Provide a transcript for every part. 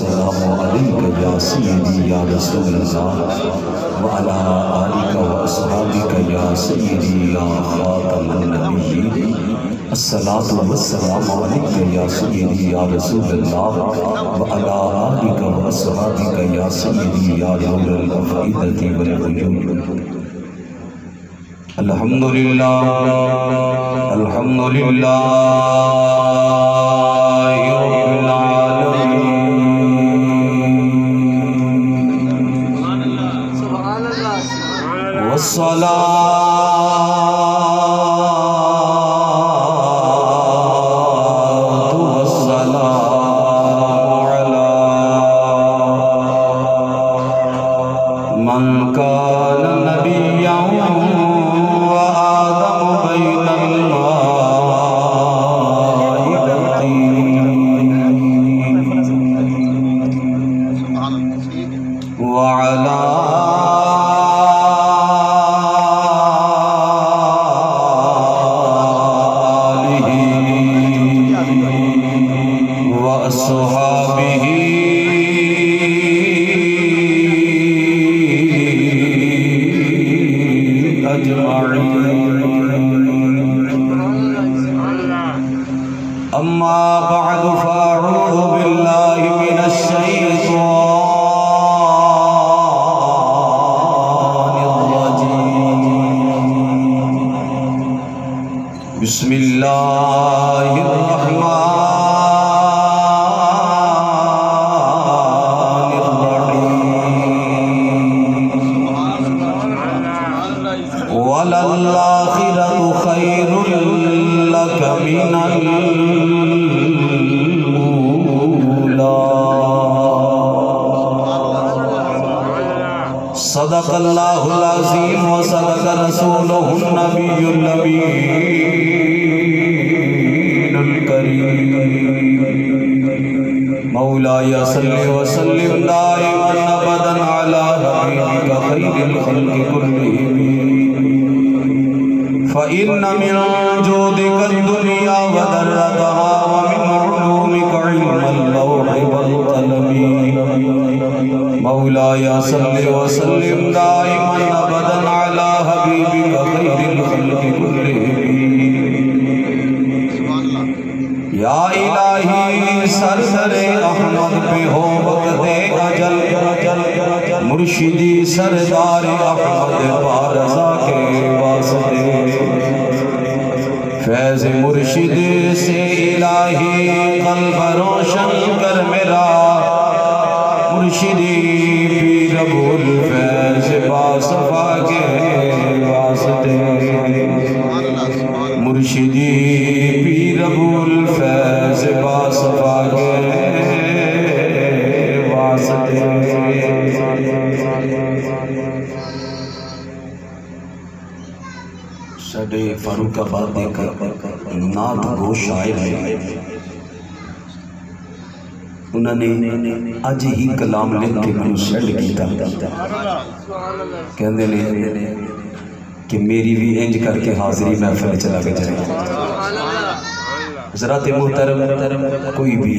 والسلام علیکہ یا سیدی یا رسول اللہ وعلا آلکہ واصحابکہ یا سیدی یا خاتم النبیین الصلاة والسلام علیکہ یا سیدی یا رسول اللہ وعلا آلکہ واصحابکہ یا سیدی یا نور الافئدۃ والوجود الحمدللہ الحمدللہ والصلاة والسلام على من كان نبيا وآدم بين الماء وعلى أما بعد فأعوذ بالله من الشيطان الرجيم بسم الله الرحمن الرحيم وللآخرة خير لك من صدق اللہ العظیم وصدق رسولہ النبی الامین الکریم مولاي صل وسلم دائما ابدا على حبیبک خیر الخلق كلهم فإن من جودك الدنيا وذرتها ومن علومك علم اللوح والقلم مولاي صل وسلم دائما ابدا على حبيبك خير الخلق كلهم یا الہی سرسر احمد پہ ہو وقت اجل مرشدی سردار احمد پارزا کے واسطے فیض مرشد سے الہی قلب روشن کر میرا مرشدی پیر ابو الفیض باصفا کے واسطے مرشدی پیر ابو الفیض باصفا کے واسطے سڈے فاروق آباد ایک نعت گو شاعر ہے انہوں نے اج ہی کلام لکھ کے میں سینڈ کیتا کہندے نے کہ میری بھی انج کر کے حاضری محفل چلا کے جائے حضرات محترم کوئی بھی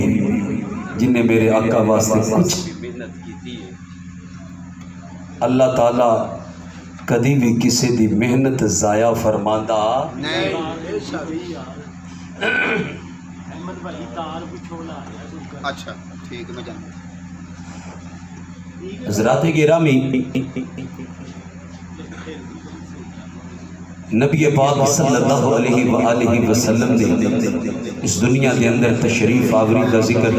جن نے میرے آقا واسطے کچھ اللہ تعالیٰ کدی بھی کسی دی محنت ضائع فرماندہ اچھا ٹھیک میں جانتا حضرات گرامی نبی پاک صلی اللہ علیہ وآلہ وسلم نے اس دنیا کے اندر تشریف آوری کا ذکر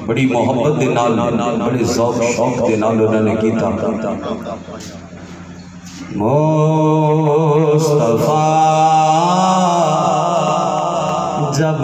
بڑی محبت دے نال بڑے ذوق شوق دے نال انہوں نے کیتا مصطفیٰ جب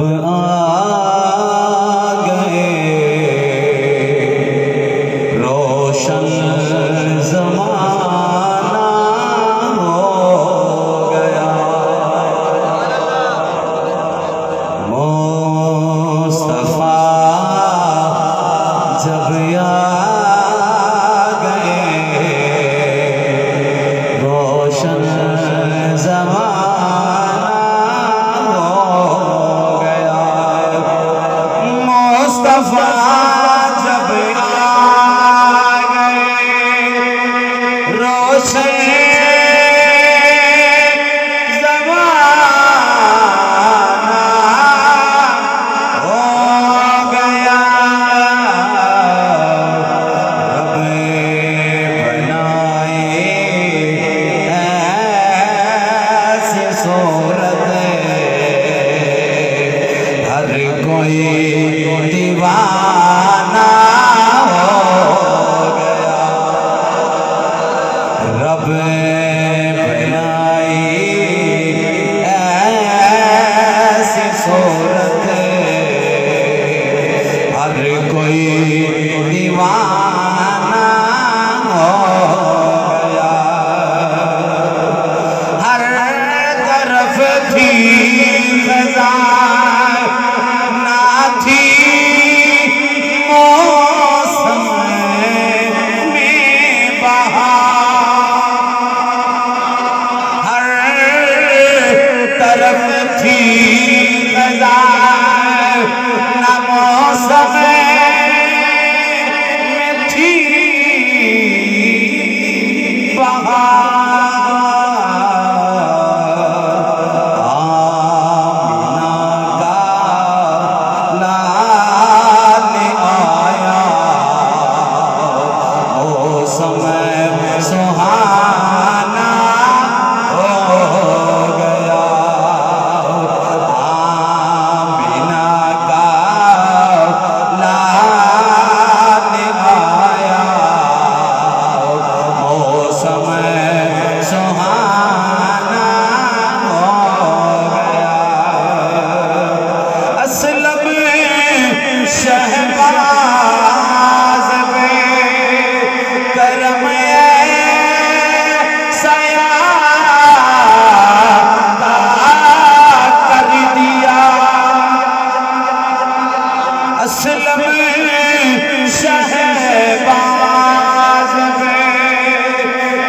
شہباز میں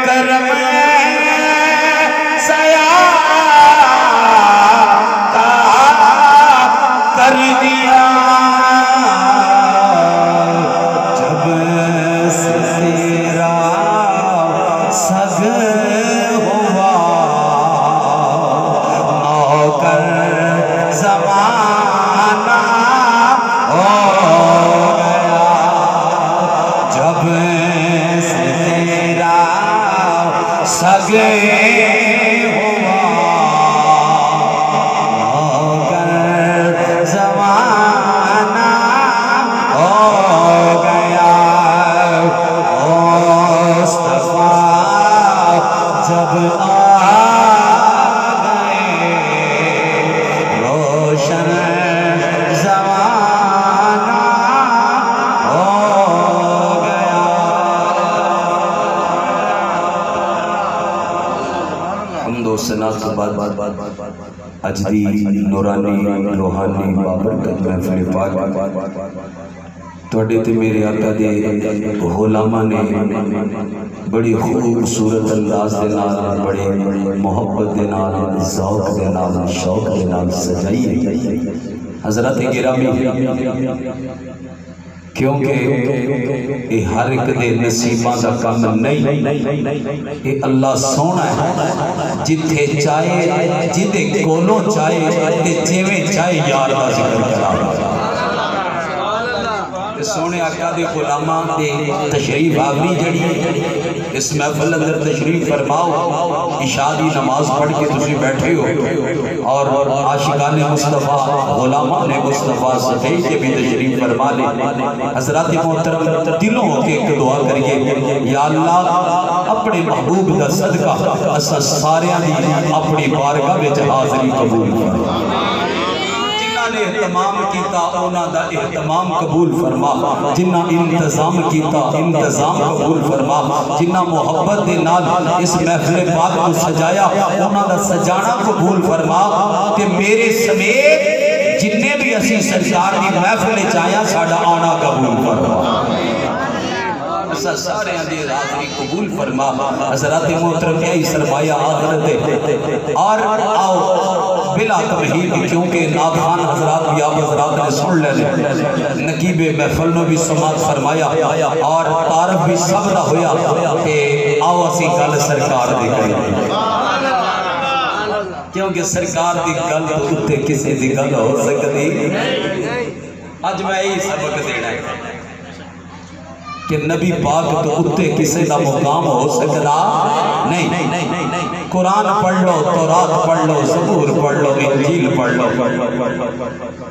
کرم سیاتا کر دیا جب سے تیرا سگ ہوا نوکر زمانہ ہو گیا جب سے تیرا سگ ہوا نوکر زمانہ ہو گیا مصطفیٰ جب آ گئے روشن زمانہ ہو گیا حمد و ثنا کے بعد اجدی نورانی روحانی بابرکت محفل پاک توڑے تے میرے آقا دے غلامہ نے بڑی خوبصورت انداز دے نال بڑے محبت دے نال ذوق دے نال شوق دے نال سجائی حضرت گرامی کیونکہ یہ ہر ایک دے نصیبہ دا کام نہیں یہ اللہ سونا ہے جتھے چاہے جدے کولوں چاہے جیویں چاہے یار دا ذکر کرا سونے آقا دے غلامہ دے تشریف آوری جڑی اس محفل اندر تشریف فرماؤ عشاء دی نماز پڑھ کے تسی بیٹھے ہو اور عاشقان مصطفیٰ غلامان مصطفیٰ صفی کے بھی تشریف فرما لے حضرات محترم دلوں ہو کے ایک دعا کریے یا اللہ اپنے محبوب دا صدقہ اسا ساریاں دی اپنی بارگاہ میں حاضری قبول فرما نے اہتمام کیتا اونا دا اہتمام قبول فرما جنہ انتظام کیتا انتظام قبول فرما جنہ محبت دے نال اس محفل پاک کو سجایا اونا دا سجانا قبول فرما کہ میرے سمیت جننے بھی اسی سرکار دی محفل چاہیا ساڑا آنا قبول فرما سارے اندھی راضی قبول فرما حضرات محترم یہی سرمایہ آخرت اور آؤ بلا تمہید کیونکہ ناخان حضرات بھی آپ حضرات نے سن لے نقیب محفل نے بھی سماعت فرمایا اور تعارف بھی سب نہ ہویا کہ آؤ اسی گل سرکار دے گئی کیونکہ سرکار دی گل تو اتے کسی دی گل ہو سکتی آج میں یہی سبق دینا ہے کہ نبی پاک تو اتے کسی دا مقام ہو سکتا نہیں قرآن پڑھ لو تورات پڑھ لو زبور پڑھ لو انجیل پڑھ لو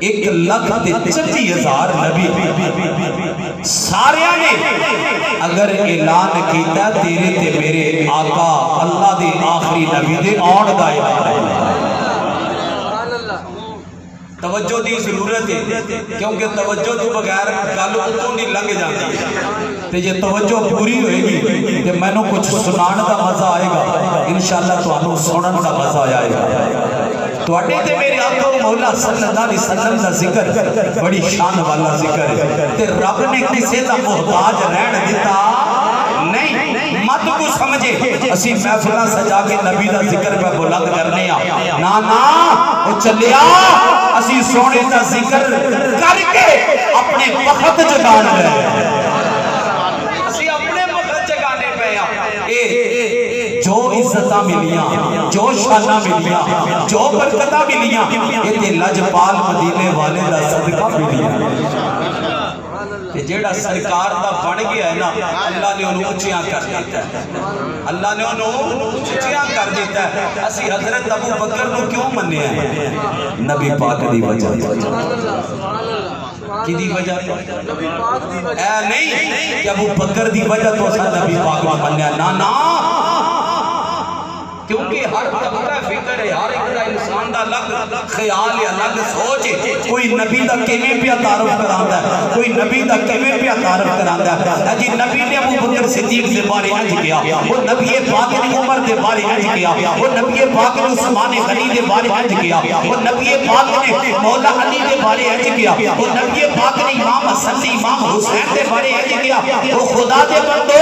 1,40,000 نبی ساریاں نے اگر اعلان کیتا تیرے تے میرے آقا اللہ دے آخری نبی دے آن دا اعلان توجہ دی ضرورت ہے کیونکہ توجہ دی بغیر گل اتوں نہیں لنگ جاتی ہے تے یہ توجہ پوری ہوئے گی کہ میں نے کچھ سنان دا مزہ آئے گا انشاءاللہ تو انہوں سنن دا مزہ آئے گا تو اٹھے تے میرے آقا مولا صلی اللہ علیہ وسلم دا ذکر بڑی شان والا ذکر ہے تے رب نے کسے دا محتاج رہن دیتا نہیں مت کو سمجھے اسی محفلہ سجا کے نبی دا ذکر پہ بلند کرنے نا وہ چلیا اسی سونے دا ذکر کر کے اپنے وقت جگان لے اسی اپنے وقت جگانے پہ جو عزتہ ملیاں جو شانہ ملیاں جو برکتہ ملیاں یہ تے لجپال مدینے والے دا صدقہ ملیاں کہ جیڑا سرکار دا بڑھ گیا ہے نا اللہ نے انہوں اچھیاں کر دیتا ہے اللہ نے انہوں اچھیاں کر دیتا ہے اسی حضرت ابو بکر کو کیوں مننے ہیں نبی پاک دی وجہ کی دی وجہ اے نہیں کہ ابو بکر دی وجہ تو اسا نبی پاک کو مننے ہیں نا کیونکہ ہر طبقہ فکر ہے، ہر ایک دا انسان دا الگ خیال ہے، الگ سوچ ہے. کوئی نبی دا کیویں پیا تعارف کراندا ہے، کوئی نبی دا کیویں پیا تعارف کراندا ہے. جی نبی نے ابو بکر صدیق دے بارے انج کیا، وہ نبی پاک نے عمر دے بارے انج کیا، وہ نبی پاک نے عثمان غنی دے بارے انج کیا، وہ نبی پاک نے مولا علی دے بارے انج کیا، وہ نبی پاک نے امام حسن امام حسین دے بارے انج کیا. وہ خدا دے بندو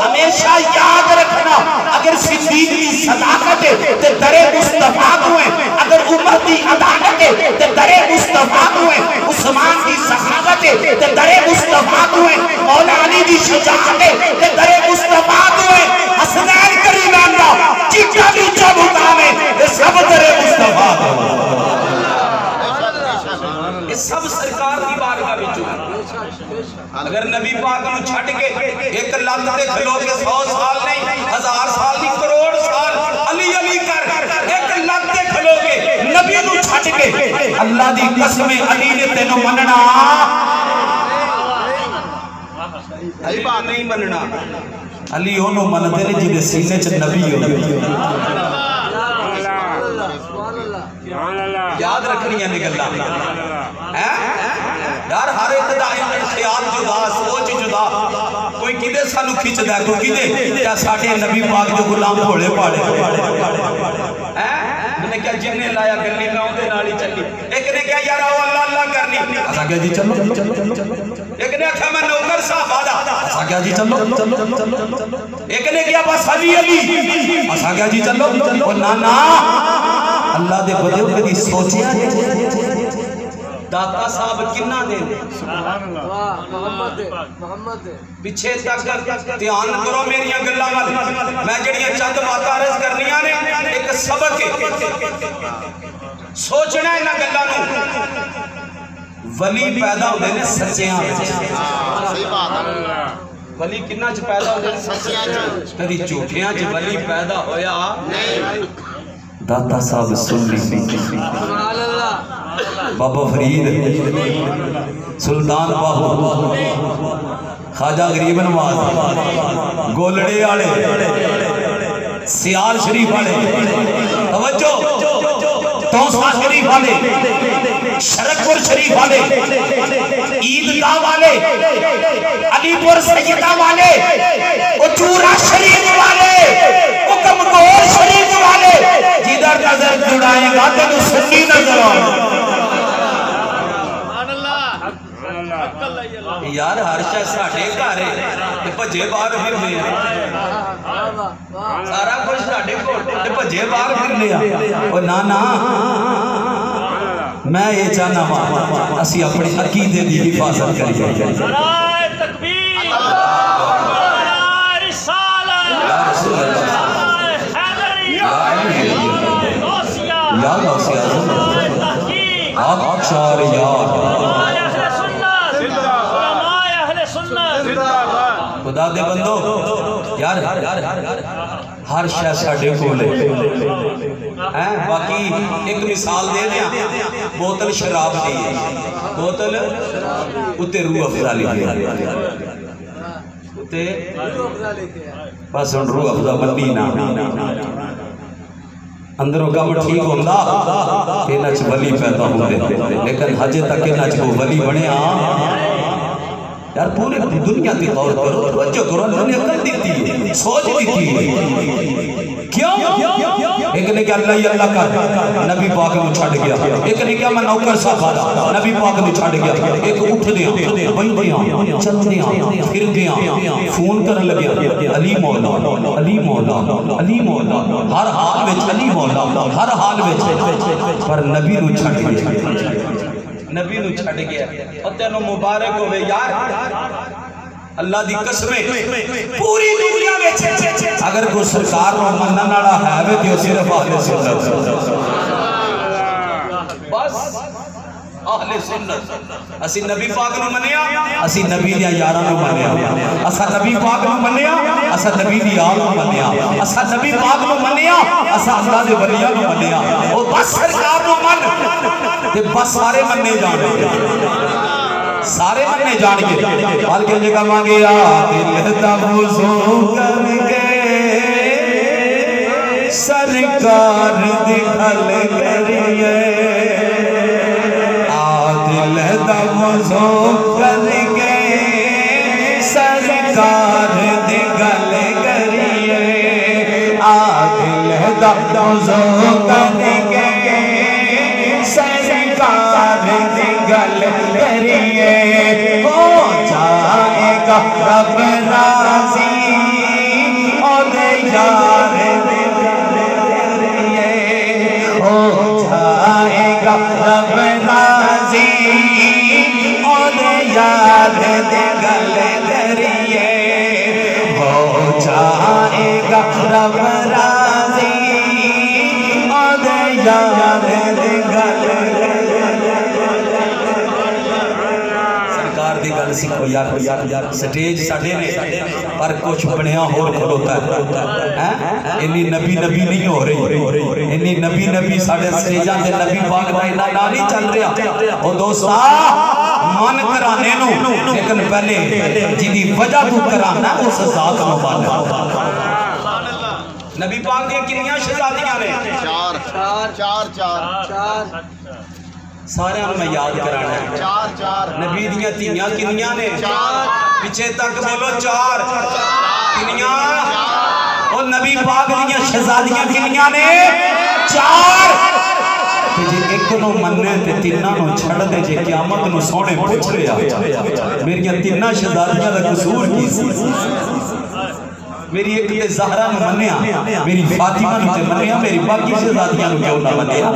ہمیشہ یاد رکھنا، اگر صدیق دی صداقت ہے تے در مصطفیٰ کو ہے، اگر عمر دی عدالت ہے تے در مصطفیٰ کو ہے، عثمان دی سخاوت ہے تے در مصطفیٰ کو ہے، مولا علی دی شجاعت ہے تے در مصطفیٰ کو ہے، حسنین کریمان دا چیچا لوچا مقام ہے، یہ سب در مصطفیٰ کو ہے. یہ سب سرکار دی بارگاہ وچوں ہے. اگر نبی پاک نو چھڈ کے ایک لت تے کھلو کے 100 سال نہیں، 1000 سال نہیں، کروڑ سال علی علی کر ایک لت تے کھلو کے نبی نو چھڈ کے اللہ دی قسم علی نے تینوں مننا نہیں مننا. علی انہوں منتے نے جنہیں سینے چ نبی ہو. یاد رکھنی ہے نگلہ یار، ہر ابتدائی خیال جدا، سوچ جدا. کوئی کدے سانو کھچ دا، کوئی کدے کیا ساٹھے نبی پاک جو غلام بھوڑے پاڑے. میں نے کیا جنہیں لایا گلی میں ہوندے نالی چلی. ایک نے کیا یار آؤ اللہ اللہ کرنی، ایسا کیا جی چلو. ایک نے کیا میں نوکر صاحب آدھا، ایسا کیا جی چلو. ایک نے کیا بس علی علی، ایسا کیا جی چلو. اور نانا اللہ دے بدیو کدی سوچیا داتا صاحب کنہ دے پچھے تک دھیان کرو میری گلاں وال. میں جڑیاں چند باتاں عرض کرنیاں نے، ایک سبق ہے سوچنا ہے نہ گلاں نو. ولی پیدا ہوندے نے سچیاں وچ. ولی کنہ چ پیدا ہوندے نے سچیاں چ، کدی جھوٹیاں چ ولی پیدا ہویا نہیں. داتا صاحب سن لی بابا فرید، سلطان باہو، خواجہ غریب نواز، گولڑے آڑے، سیال شریف آڑے، توجہ توسا شریف آڑے، شرکپور شریف آڑے، عیدگاہ والے، علی پور سیدہ والے، اچورا شریف والے، کمکور شریف والے، جدھر نظر جڑائیں گا تو سنی نظر آئے. یار ہر شاہ ساڑھے کارے تے پجے باہر پھر لیا، سارا کچھ ساڑھے کو تے پجے باہر پھر لیا. اور نانا میں یہ چاہنا ماں اسی اپنے عقیدے دی حفاظت کریے. نعرہ تکبیر، نعرہ رسالت، یا رسول اللہ، یا غوثیہ آپ شعر یار خدا دے بندو. یار ہر شہ ساڑھے کو لے باقی ایک مثال دے دیا، بوتل شراب نہیں ہے، بوتل اتے روح افزا لکھے اتے بس ان روح افزا بنی نا اندروں کام ٹھیک ہوندہ کہ نچ ولی پیدا ہوندے، لیکن حجے تک کہ نچ کو ولی بنے یار پورے دنیا کی غور کرو، توجہ کرو. اللہ نے عقل دیتی ہے، سوچ دیتی ہے. کیوں؟ ایک نے کیا اللہ اللہ کر نبی پاک نے چھڑ گیا، ایک نے کیا میں نوکر صاحب آدھا نبی پاک نے چھڑ گیا. ایک اٹھ دیا، بن دیا، چل دیا، پھر دیا، فون کرنے لگیا علی مولا علی مولا علی مولا، ہر حال میں علی مولا ہر حال میں. پر نبی نے چھڑ گیا، نبی نو چھڑ گیا. اور تینوں مبارک ہوئے یار، اللہ دی قسمیں پوری دنیا میں اگر کوئی سرکار نو منن والا ہے وے تے صرف اہل سنت، بس اہل سنت. اسی نبی پاک نو منیا، اسی نبی دیاں یاراں نو منیا، اسا نبی پاک نو منیا، اسا نبی دی آل نو منیا، اسا نبی پاک نو منیا، اسا اللہ دے ولیاں نو منیا. او بس سرکار نو من تے بس سارے مننے جانے، سارے مننے جان گے. بلکہ جگہ مانگیا دل تبوزو کر کے سرکار دی گل کریے عادل دا وضو کر کے سرکار دی گل کریے عادل دا وضو کر کے سرکار دی گل کریے ہو جائے گا رب راضی اور یار دی گل کریے ہو جائے گا رب راضی اور یار دی گل کریے ہو جائے گا رب راضی اور یار دی گل دی گل سکھو یار سٹیج ساڑھے نے پر کچھ بنیا ہور کھلوتا ہے انہی نبی نہیں ہو رہی انہی نبی ساڑھے سٹیجاں دے نبی پاک دا انہا نہیں چل رہا او دوستا من کرانے نو لیکن پہلے جنہی وجہ تو کرانا اس ذات مبانا نبی پاک دیا کنیاں شہزادیاں نے چار سارے ہم میں یاد کرانا ہے نبی دیاں تیاں کنیاں نے پیچھے تک بولو چار کنیاں اور نبی پاک دیاں شہزادیاں کنیاں نے چار جی ایک نو مننے تے تینہ نو چھڑ دے جے قیامت نو سونے پوچھ رہا میری تینہ شہزادیاں دا قصور کی سی میری ایک تے زہرہ نو منیا میری فاطمہ نو تے منیا میری باقی شہزادیاں نو کیوں نہ منیا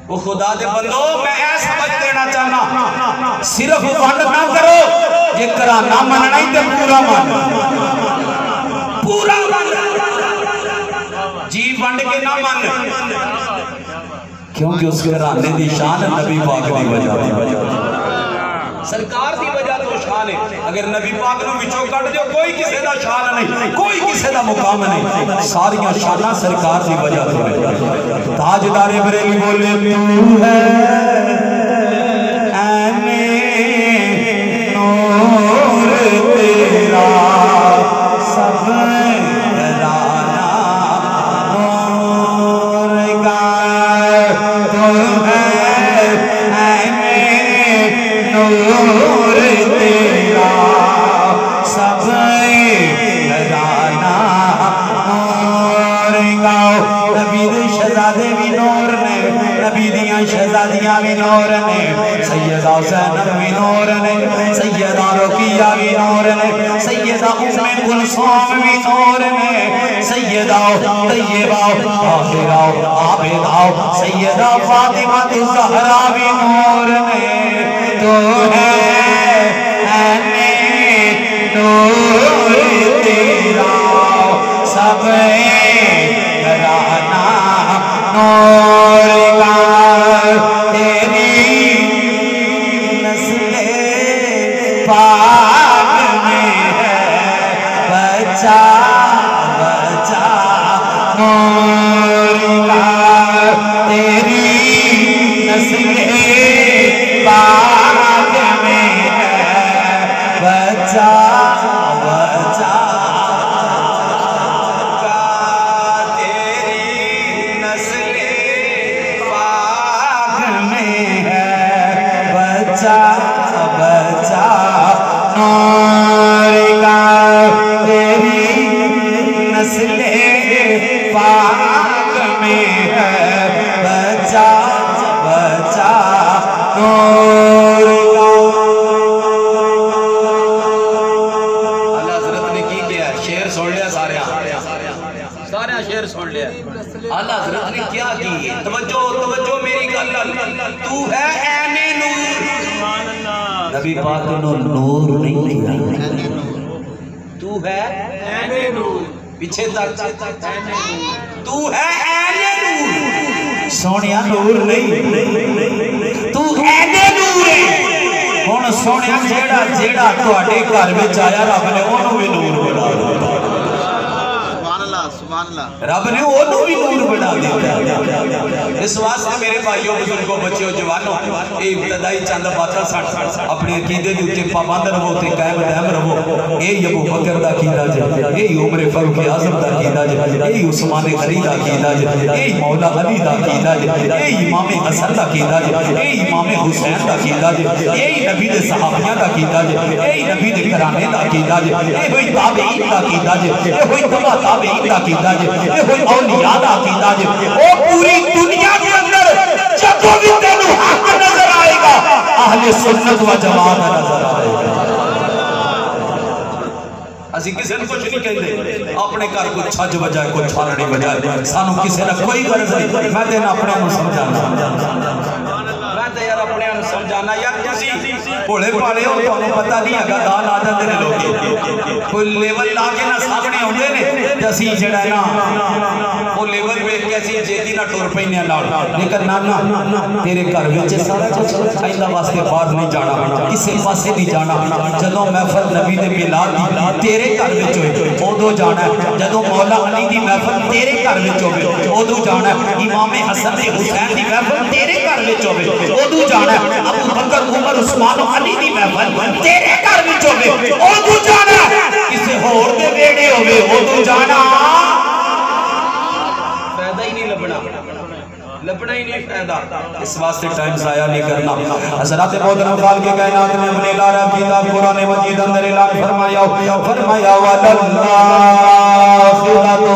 وہ خدا دے بندو میں ایسا سمجھ دینا چاہنا صرف ونڈ نہ کرو یہ کرانا مننا ہی تے پورا من جی ونڈ کے نہ من کیونکہ اس کرانے دی شان نبی پاک دی وجہ سرکار دی وجہ تو شان ہے اگر نبی پاک نو وچوں کٹ دیو کوئی کسے دا شان نہیں کوئی کسے دا مقام نہیں ساریاں شاناں سرکار دی وجہ تو ہے تاجدار بریلی بولے تو ہے عین نور تیرا سب رانا نور کا تو ہے عین نور تیرا سب رانا نور کا نبی دے شہزادے بھی نور نے نبی دیاں شہزادیاں بھی نور نے سیدہ زینب بھی نور نے سیدہ رقیہ بھی نور نے سیدہ ام کلثوم بھی نور نے سیدہ طیبہ طاہرہ عابدہ سیدہ فاطمہ الزہرا بھی نور نے تو ہے عین نور تیرا سب رانا نور کا تیری نسل پاک میں ہے بچا بچا نور کا تیری نسل پاک میں ہے بچا بچا بچا نور کا تیری نسل پاک میں ہے بچا بچا نور کا اللہ حضرت نے کی کیا شعر سن لیا سارے شعر سن لیا اللہ حضرت نے کیا کی توجہ میری گل تو ہے عین نور نبی پاک نے نور نہیں کیا تو ہے عین نور پیچھے تک تو ہے عین نور سونیا نور نہیں تو عین نور ہے ہن سونیا جیڑا تواڈے گھر وچ آیا رب نے اونوں بھی نور بنا دتا سبحان اللہ رب نے وہ بھی نور بنا دیا. اس واسطے میرے بھائیوں بزرگوں بچیوں جوانوں اے ابتدائی چند باتاں سن اپنے عقیدے دے اوتے پابند رہو تے قائم دائم رہو. اے ابو بکر دا عقیدہ جے, اے عمر فاروق اعظم دا عقیدہ جے, اے عثمان غنی دا عقیدہ جے, اے مولا علی دا عقیدہ جے, اے امام حسن دا عقیدہ جے, اے امام حسین دا عقیدہ جے, اے نبی دے صحابیاں دا عقیدہ جے, اے نبی دے گھرانے دا عقیدہ جے, اے ہوئی تابعین دا عقیدہ جے, اے ہوئی تبع تابعین دا عقیدہ جے, اے ہوئی اولیاء دا عقیدہ جے. او پوری دنیا کے اندر جب بھی تینوں حق نظر آئے گا اہل سنت و جماعت نظر آئے گا. اسی کسی نے کچھ نہیں کہتے اپنے گھر کو چھج بجائے کو چھالڑی بجائے سانو کسی نے کوئی غرض نہیں. میں دینا اپنے انہوں سمجھانا میں تے یار اپنے انہوں سمجھانا یار تسی بھولے پاڑے ہو تو انہوں پتہ نہیں اگا دال آدھا دینے لوگی کوئی لیول لا کے نہ سامنے ہوندے نے جسی جڑا ہے نا وہ لیول پہ کیسی جیتی نہ ٹور پہنے لاؤ. لیکن نانا تیرے گھر وچے سارا کچھ آئندہ واسطے باہر نہیں جانا کسی پاسے نہیں جانا. جدوں محفل نبی دے میلاد دی تیرے گھر وچ ہوئے اودوں جانا ہے. جدوں مولا علی دی محفل تیرے گھر وچ ہوئے اودوں جانا ہے. امام حسن تے حسین دی محفل تیرے گھر وچ ہوئے اودوں جانا ہے. ابو بکر عمر عثمان علی دی محفل تیرے گھر وچ ہوئے اودوں جانا ہے. کسے ہور دے ویڑے ہوئے اودوں جانا فائدہ ہی نہیں لبنا ہی نہیں فائدہ. اس واسطے ٹائم ضائع نہیں کرنا. حضرات محترم خال کے کائنات میں اپنے لارا کتاب قرآن مجید اندر اعلان فرمایا وَلَلْآخِرَةُ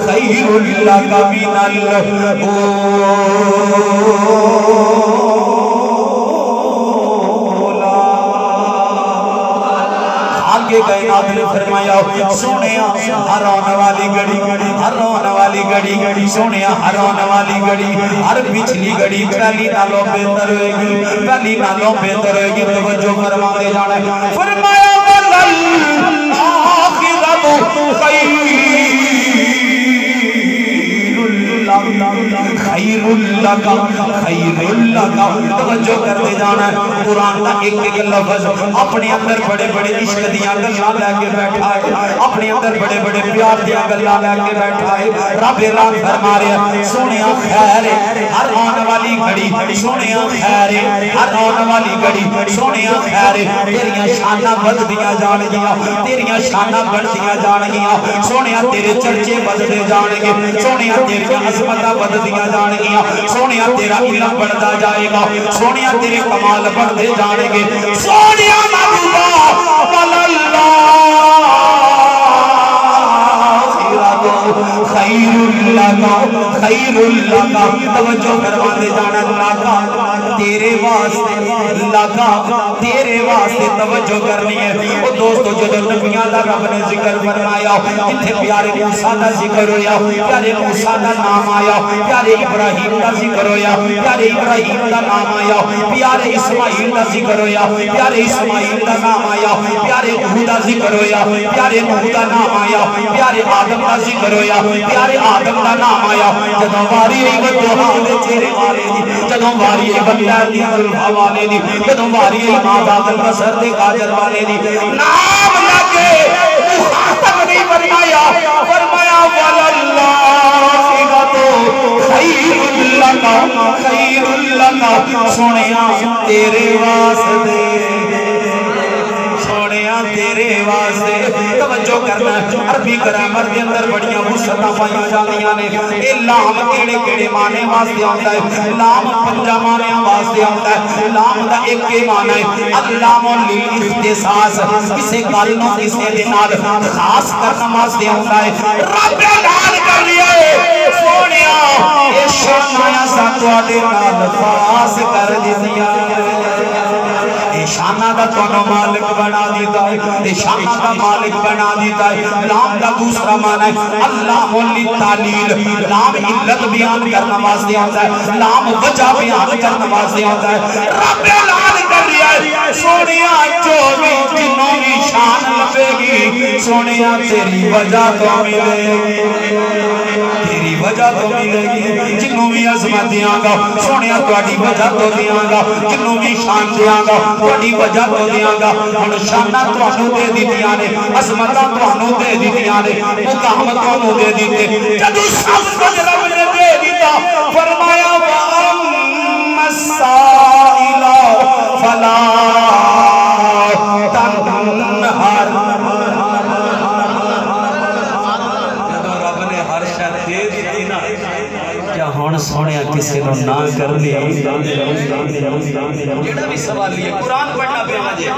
خَيْرٌ لَكَ مِنَ الْأُولَىٰ. کے کائنات نے فرمایا سونیا ہر آنے والی گڑی ہر آنے والی گڑی سونیا ہر آنے والی گڑی ہر پچھلی گڑی پہلی نالوں بہتر ہوئے گی پہلی نالوں بہتر ہوئے گی. توجہ فرما دے جانا فرمایا وَلَلْآخِرَةُ خیر اللہ کا. توجہ کرتے جانا ہے. قرآن کا ایک ایک لفظ اپنے اندر بڑے بڑے عشق دیاں گلاں لے کے بیٹھا ہے, اپنے اندر بڑے بڑے پیار دیاں گلاں لے کے بیٹھا ہے. رب اعلان فرما رہا ہے سونیا خیر ہر آنے والی گھڑی سونیا خیر ہر آنے والی گھڑی سونیا خیر. تیریاں شاناں بڑھدیاں جان گیاں تیریاں شاناں بڑھدیاں جان گیاں سونیا تیرے چرچے بدلے جان گے سونیا تیریاں عظمتاں بدلدیاں جان گیاں سونیا تیرا علم بڑھتا جائے گا سونیا تیرے کمال بڑھتے جانے گے سونیا محبوبہ خیر اللہ. توجہ فرماتے جانا لاکھا تیرے واسطے لاکھا تیرے واسطے توجہ کرنی ہے. وہ دوستو جو نبیاں دا رب نے ذکر فرمایا جتھے پیارے موسیٰ دا ذکر ہویا پیارے موسیٰ دا نام آیا پیارے ابراہیم دا ذکر ہویا پیارے ابراہیم دا نام آیا پیارے اسماعیل دا ذکر ہویا پیارے اسماعیل دا نام آیا پیارے نوح دا ذکر ہویا پیارے نوح دا نام آیا پیارے آدم دا ذکر ہویا پیارے آدم دا نام آیا. جدوں واری ای بدوہا دے چہرے والے دی جدوں واری ای بندہ دی زلفا والے دی جدوں واری ای ماں البصر دے کاجل والے دی نام لگے مخاطب نہیں فرمایا خیر لکا سونیا تیرے واسطے سونیا تیرے واسطے. توجہ کرنا عربی گرامر کے اندر بڑیاں وسعتاں پائیاں جاندیاں نے. اے لام کیڑے کیڑے معنی واسطے آندا ہے لام پنجا معنی واسطے آندا ہے. لام دا ایک ہی معنی ہے اللام للاختصاص کسی گل نوں کسی دے نال خاص کرنا واسطے آندا ہے. رب اعلان کر لیا ہے سونیا اے شاناں سا تواڈے نال خاص کر دتیاں شانہ دا تونوں مالک بنا دیتا ہے شانہ دا مالک بنا دیتا ہے. لام دا دوسرا معنی ہے اللہ للتعلیل لام علت بیان کرنا واسطے آتا ہے لام وجہ بیان کرنا واسطے آتا ہے. رب اعلان کر رہا ہے سونیا جو بھی جنوں بھی شان لبے گی سونیا تیری وجہ تو ملے تیری وجہ تو ملے گی جنوں بھی عظمت دیاں گا سونے تہاڈی وجہ تو دیاں گا جنوں بھی شان دیاں گا تہاڈی وجہ تو دیاں گا ہن شاناں تانوں دے دتیاں نے عظمتاں تانوں دے دتیاں نے مقام تانوں دے دتے جدوں سب کچھ رب نے دے دتا فرمایا واما السائل فلا تنہر جدوں رب نے ہر شے دے دتی نا کیا ہن سونیا کسی نو نہ کرنی جڑا بھی سوالی ہے قرآن پڑھنا پیا جے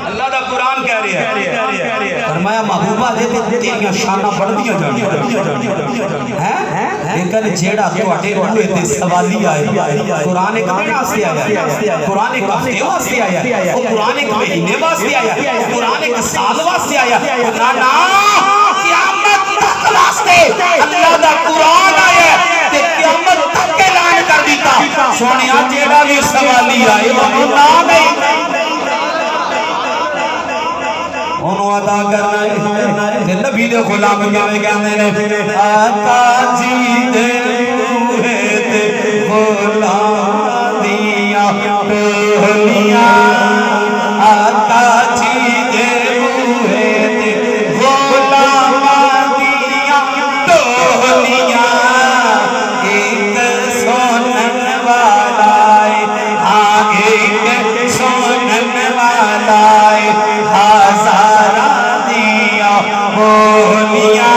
اللہ دا قرآن کہہ رہا ہے فرمایا محبوبہ دے تیریاں شاناں بڑھدیاں جانیاں ہیں لیکن جیڑا تواڈے روئے تے سوالی آئے قرآن ایک دن واسطے آیا قرآن ایک ہفتے واسطے آیا وہ قرآن ایک مہینے واسطے آیا قرآن ایک سال واسطے آیا نا نا قیامت تک واسطے اللہ دا قرآن آیا تے قیامت تک اعلان کر دیتا سونیا جیڑا بھی سوالی آئے وہ نا نہیں انہوں ادا کرنا ہے نبی دے غلام میں کہندے نے آقا جی دے روحے تے غلام دیاں ٹولیاں آقا جی دے روحے تے غلام دیاں ٹولیاں ایک سنن والا ہے ہاں ایک سنن والا ہے بولیاں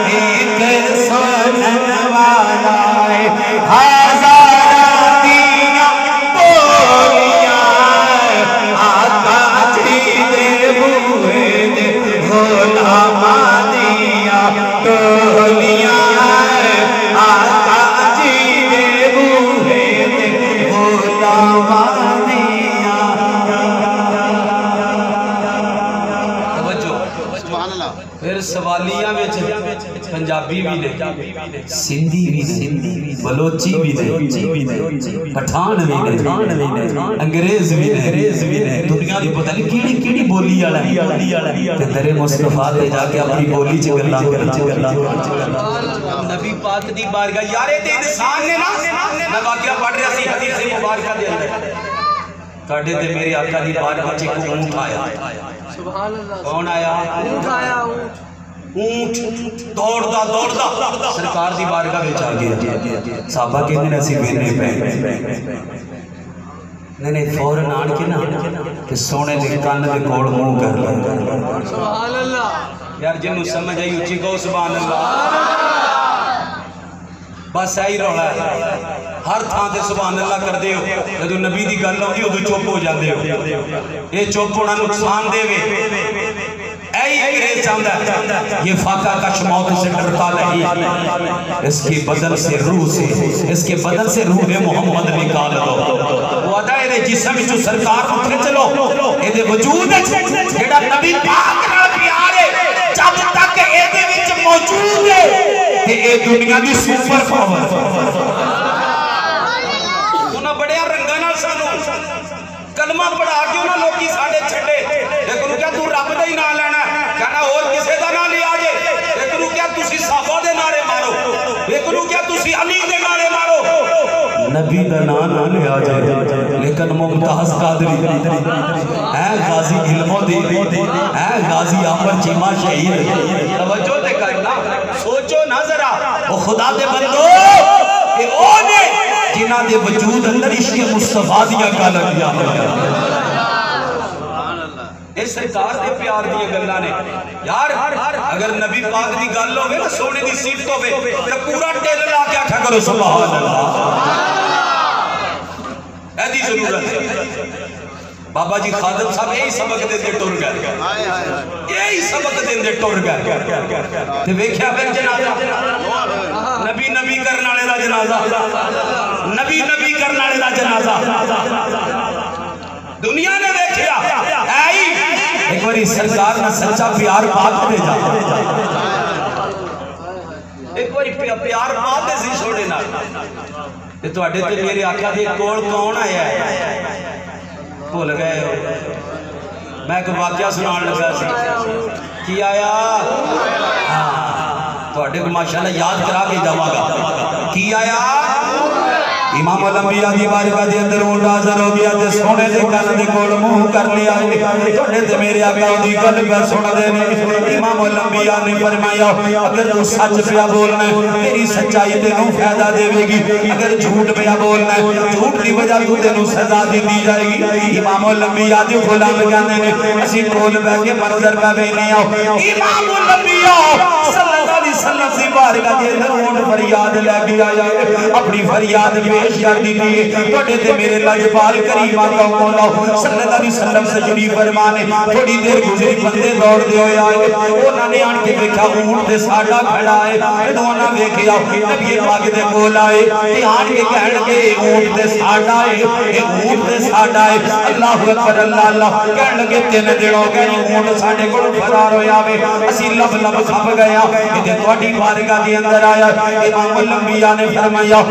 ایک سنن والا ہے ہزار دیاں بولیاں آقا جی دے بوئے دے غلام دیاں ٹولیاں آقا جی دے بوئے دے غلام دیاں پھر سوالیاں میں پنجابی بھی نے سندھی بھی نے بلوچی بھی نے پٹھان بھی نے انگریز بھی نے دنیا دی پتہ نہیں کیڑی کیڑی بولی والا تے در مصطفیٰ تے جا کے اپنی بولی چ گلاں نبی پاک دی بارگاہ یارے تے انسان نے نا میں واقعہ پڑھ رہا سی حدیث مبارکہ دے اندر تواڈے تے میرے آقا دی بارگاہ وچ ایک اونٹ آیا سبحان اللہ کون آیا اونٹ آیا اونٹ دوڑدا سرکار دی بارگاہ وچ آ گیا صحابہ کہندے نے اسی وینے پے نہیں فوراً آن کے نا کہ سونے دے کان دے کول منہ کر لے سبحان اللہ یار جنوں سمجھ آئی اونچی کہو سبحان اللہ بس آئی رولا ہے ہر تھان تے سبحان اللہ کر دے ہو جدو نبی دی گل ہوگی ادو چپ ہو جاندے ہو یہ چپ ہونا نقصان دے وے اے انگریز چاہتا ہے یہ فاقہ کش موت سے ڈرتا نہیں اس کے بدن سے روح سے اس کے بدن سے روح محمد نکال دو وہ ادائے جسم جو سرکار اٹھے چلو اے دے وجود جیڑا نبی پاک نہ پیارے جب تک اے دے وچ موجود ہے کہ اے دنیا دی سپر پاور انہاں بڑے رنگاں نال سانو کلمہ پڑھا کے انہاں لوکی ساڈے چھڈے لیکن کیا تو رب دا ہی نام لینا کہنا اور کسے دا نام لیا جے لیکن کیا تسی صحابہ دے نعرے مارو لیکن کیا تسی علی دے نعرے مارو نبی دا نام نہ لیا جائے لیکن ممتاز قادری اے غازی علموں دی اے غازی عامر چیمہ شہید توجہ تے کرنا سوچو نہ ذرا وہ خدا دے بندو کہ او نے جنہ دے وجود اندر عشق مصطفیٰ دیا کا لگیا اس سرکار دے پیار دیا گلہ نے یار اگر نبی پاک دی گل ہوئے نا سونے دی صفت ہوئے تو پورا ٹیل لا کے آٹھا کرو سبحان اللہ ایدی ضرورت ہے بابا جی خادم صاحب یہی سبق دے دے ٹور گئے یہی سبق دے دے ٹور گئے تے ویکھیا پھر جنازہ نبی نبی کرنالے دا جنازہ نبی نبی کرنالے دا جنازہ دنیا نے ویکھیا اے ایک باری سرکار نہ سچا پیار پاک دے جا ایک باری پیار پاک دے سی چھوڑے نا تے تواڈے تے میرے آقا دے کول کون آیا ہے بھول گئے ہو میں ایک واقعہ سنان لگا سی کی آیا تواڈے کو ماشاءاللہ یاد کرا کے جاواں گا کی آیا امام الانبیاء دی بارگاہ دے اندر اونٹ حاضر ہو گیا تے سونے دے کن دے کول منہ کر لیا تواڈے تے میرے آقا دی گل پہ سن دے نے امام الانبیاء نے فرمایا اگر تو سچ پیا بولنا ہے تیری سچائی تینوں فائدہ دے گی اگر جھوٹ پیا بولنا ہے جھوٹ دی وجہ تو تینوں سزا دی جائے گی امام الانبیاء دی غلام کہندے نے اسی کول بیٹھ کے منظر پہ ویکھنے آؤ امام الانبیاء صلی اللہ علیہ وسلم دی بارگاہ دے اندر اونٹ فریاد لے کے آیا اپنی فریاد پیش کر دی توڑے تے میرے لاجوال کریم آقا مولا صلی اللہ علیہ وسلم سے جڑی فرمانے تھوڑی دیر گزری بندے دوڑ دے ہوئے آئے انہوں نے آن کے دیکھا اونٹ دے ساڑھا کھڑا ہے انہوں نے دیکھا نبی پاک دے کول آئے تے آن کے کہن کے اونٹ دے ساڑھا ہے اونٹ دے ساڑھا ہے اللہ اکبر اللہ اللہ کہن لگے تین دنوں گئے اونٹ ساڑھے کو فرار ہویا آوے اسی لب لب کھپ گیا یہ توڑی بارگاہ دی اندر آیا امام الانبیاء نے فرمایا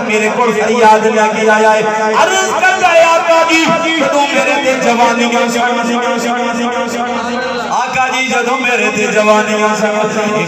میرے کو فریاد لے کے آیا ہے عرض کر جائے آقا جی جدو میرے تے جوانیاں آقا جی جدو میرے تے جوانیاں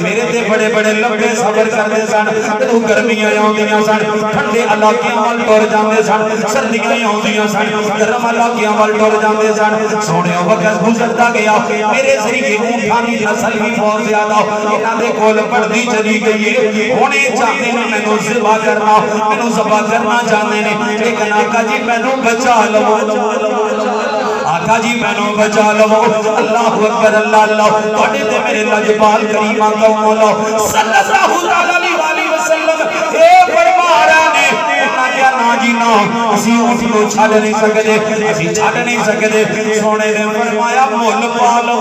میرے تے بڑے بڑے لمبے سفر کرتے سن جدو گرمیاں آؤندیاں سن ٹھنڈے علاقے وال ٹر جاندے سن سردیاں آؤندیاں سن گرم علاقے وال ٹر جاندے سن سونے وقت گزرتا گیا میرے ذریعے اونٹاں دی نسل بھی بہت زیادہ انہاں دے کول بڑھدی چلی گئی ہے ہونے چاہتے ہیں مینوں ذبح کرنا مینوں ذبح کرنا چاہتے ہیں لیکن آقا جی مینوں بچا لو آقا جی مینوں بچا لو اللہ اکبر اللہ اللہ توڑے تے میرے لاجوال کریم آقا مولا صلی اللہ علیہ وسلم اے فرما رہا نے کیا نا جی نا اسی اونٹ کو چھڑ نہیں سکتے اسی چھڑ نہیں سکتے سونے نے فرمایا مول پا لو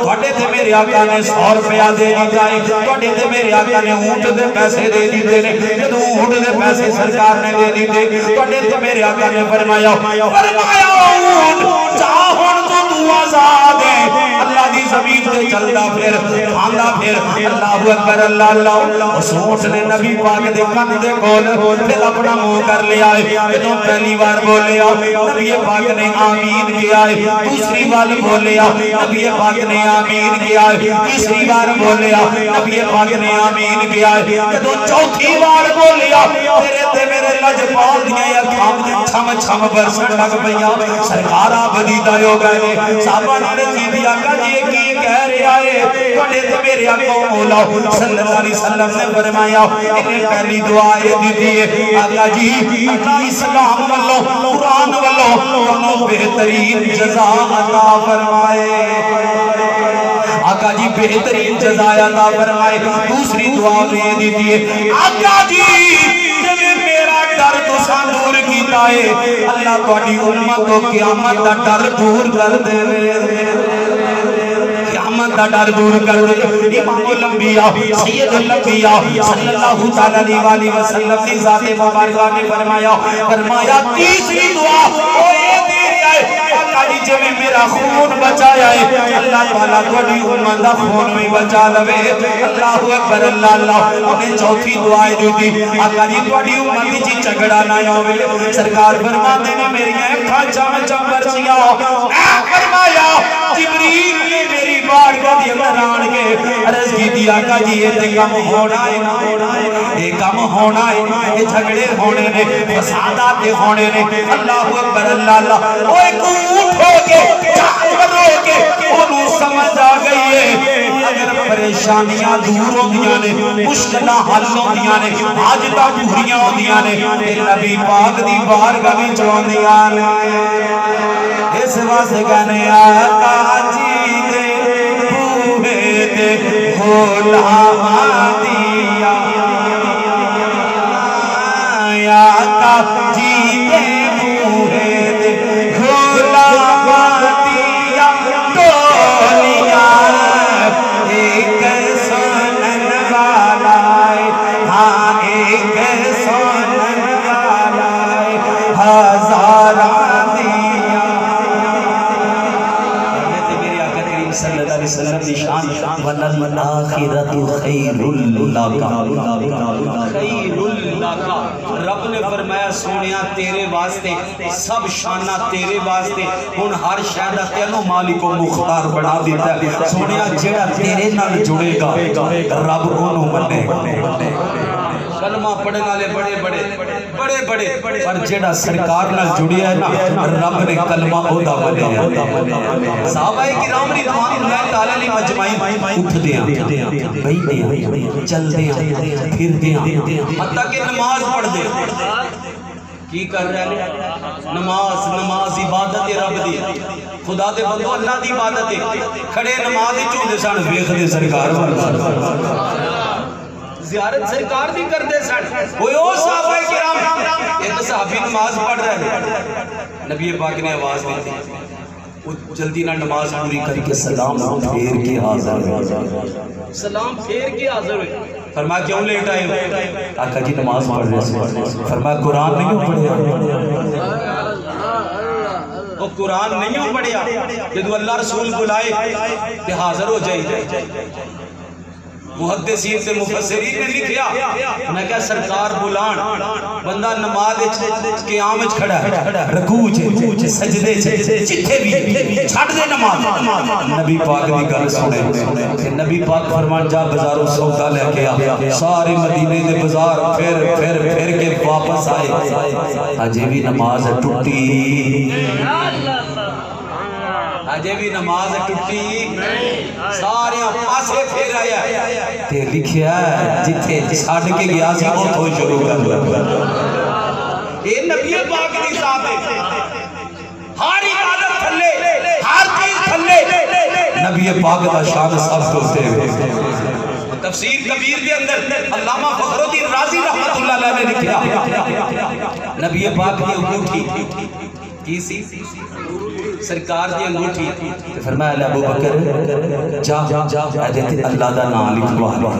توڑے تے میرے آقا نے 100 روپیہ دے دیتا ہے توڑے تے میرے آقا نے اونٹ دے پیسے دے دیتے نے جدو اونٹ دے پیسے سرکار نے دے دیتے توڑے تے میرے آقا نے فرمایا اونٹ چاہن تو آزاد ہے اللہ دی زمین تے چلدا پھر کھاندا پھر اللہ اکبر اللہ اللہ اس اونٹ نے نبی پاک دے کن دے کول پھر اپنا منہ کر لیا ہے تو پہلی بار بولیا نبی پاک نے آمین کیا ہے دوسری بار بولیا نبی پاک نے آمین کیا ہے تیسری بار بولیا نبی پاک نے آمین کیا ہے تو چوتھی بار بولیا تے میرے لاجوال دیاں اکھاں چھم چھم برسن لگ پئیاں سرکار بدیدہ ہو گئے صحابہ نے رسید آقا جی کی کہہ رہا ہے توڑے تے میرے آقا مولا صلی اللہ علیہ وسلم نے فرمایا انہیں پہلی دعائے دی دیئے آقا جی اسلام واللو قرآن واللو انہوں بہترین جزا عطا فرمائے آقا جی بہترین جزا عطا فرمائے دوسری دعا دے دیئے آقا جی میرا ڈر تو سان دور کیتا ہے اللہ توڑی امت و قیامت دا ڈر دور کر دے قیامت دا ڈر دور کر دے امام الانبیاء سید الانبیاء صلی اللہ علیہ وسلم کی ذات مبارکہ نے فرمایا تیسری دعا آقا جی جو میرا خون بچایا ہے اللہ تعالیٰ توڑی امت دا خون میں بچا لوے اللہ اکبر اللہ اللہ انہیں چوتھی دعائے جو دی آقا جی توڑی امت جی چگڑا نہ ہوئے سرکار فرماتے نے میری اکھاں چم چم برسیاں فرمایا جبریل نے میری بارگاہ دی اندر آن کے عرض کی دی آقا جی یہ تے کم ہونا ہے یہ کم ہونا ہے یہ جھگڑے ہونے نے فسادات ہونے نے اللہ اکبر اللہ اللہ وہ ایک اونٹ ہو کے جانور ہو کے انہوں سمجھ آ گئی ہے اگر پریشانیاں دور ہو دیا نے مشکلہ حل ہو دیا نے حاجتہ پوریاں ہو دیا نے پھر نبی پاک دی بارگاہ میں چون دیا نے اس واسطے کہنے آقا جی دے بوہے دے غلام دیا آقا جی دے بوہے دے غلام دیا ٹولیا ایک سنن والا ہے ہاں ایک سنن والا ہے ہزاران دیا صلی اللہ علیہ وسلم دی شان وَلَلْآخِرَةُ خَيْرٌ لَكَ خیر لک، رب نے فرمایا سونیا تیرے واسطے سب شانہ تیرے واسطے، ہن ہر شے دا تینوں مالک و مختار بنا دیتا ہے سونیا، جڑا تیرے نال جڑے گا رب اونوں منے گا۔ کلمہ پڑھنے والے بڑے بڑے پر جڑا سرکار نال جڑیا ہے نا رب نے کلمہ اودا بنیا۔ صحابہ کرام رضوان اللہ تعالی علیہ مجمعین اٹھدیاں بیٹھدیاں چلدیاں پھردیاں حتیٰ کہ نماز پڑھ دے، کی کر رہے ہیں؟ نماز عبادت رب دی، خدا دے بندو اللہ دی عبادت ہے، کھڑے نماز ہی چوندے سن ویکھدے سرکار زیارت سرکار بھی کر دے سن۔ کوئی او صحابہ کرام ایک صحابی نماز پڑھ رہے ہیں، نبی پاک نے آواز دی تھی، وہ جلدی نہ نماز پوری کر کے سلام پھیر کے حاضر ہوئے، سلام پھیر کے حاضر ہوئے۔ فرمایا کیوں لیٹ آئے؟ آقا جی نماز پڑھ رہے ہیں۔ فرمایا قرآن نہیں پڑھیا؟ وہ قرآن نہیں پڑھیا کہ تو اللہ رسول بلائے کہ حاضر ہو جائے۔ محدثین سے مفسرین نے لکھیا، میں کہا سرکار بلان بندہ نماز قیام وچ کھڑا ہے، رکوع وچ سجدے وچ جتھے بھی چھڈ دے نماز۔ نبی پاک دی گل سنے کہ نبی پاک فرمان جا بازاروں سودا لے کے آ، سارے مدینے دے بازار پھر کے واپس آئے، اجے بھی نماز ٹوٹی، اجے بھی نماز ٹوٹی، سارے پاسے پھر آیا تے لکھیا جتھے چھڈ کے گیا سی اوتھوں شروع کر لگا۔ اے نبی پاک دی ذات ہے، ہر عبادت تھلے ہر چیز تھلے نبی پاک دا شان سب تو تے تفسیر کبیر دے اندر علامہ فخر الدین رازی رحمت اللہ علیہ نے لکھیا نبی پاک دی انگوٹھی کی سی سرکار دی انگوٹھی، فرمایا ابو بکر جا ایدے اللہ دا نام لکھوا لیا،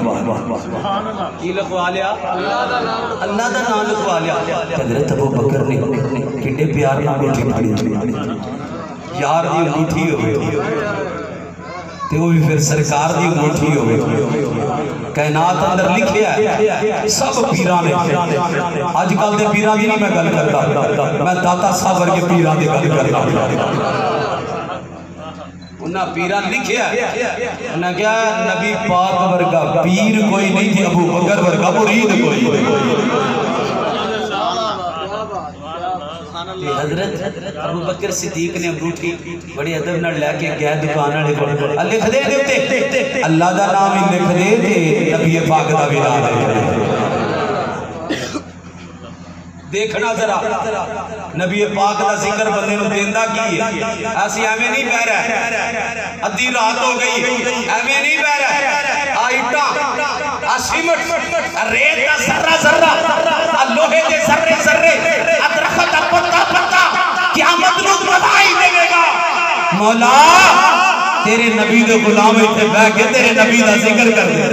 کی لکھوا لیا؟ اللہ دا نام لکھوا لیا۔ حضرت ابو بکر نے کڈے پیار نال انگوٹھی پھڑی، یار دی انگوٹھی ہوئی تے وہ بھی پھر سرکار دی انگوٹھی ہوئی۔ کائنات اندر لکھیا ہے سب پیران نے، آج کل دے پیران دی نہیں میں گل کرتا، میں داتا صاحب ورگے پیران دی گل کرتا۔ انہاں پیران لکھیا ہے، انہاں کیا نبی پاک ورگا پیر کوئی نہیں تھی، ابو بکر ورگا مرید کوئی نہیں۔ حضرت ابو بکر صدیق نے انگوٹھی بڑی ادب نال لے کے گئے دکان والے کول، لکھ دے تے اللہ دا نام ہی لکھ دے تے نبی پاک دا بھی نام لکھ دے۔ دیکھنا ذرا نبی پاک دا ذکر بندے نوں دیندا کی ہے، ایسی ایویں نہیں بہ رہا ادھی رات ہو گئی ایویں نہیں بہ رہا، آ اٹا آ سیمٹ ریت دا ذرہ ذرہ آ لوہے دے ذرے ذرے آ درخت دا پتا پتا قیامت نوں بدھائی دے گا۔ مولا تیرے نبی دے غلام ایتھے بیٹھ کے تیرے نبی دا ذکر کر دے،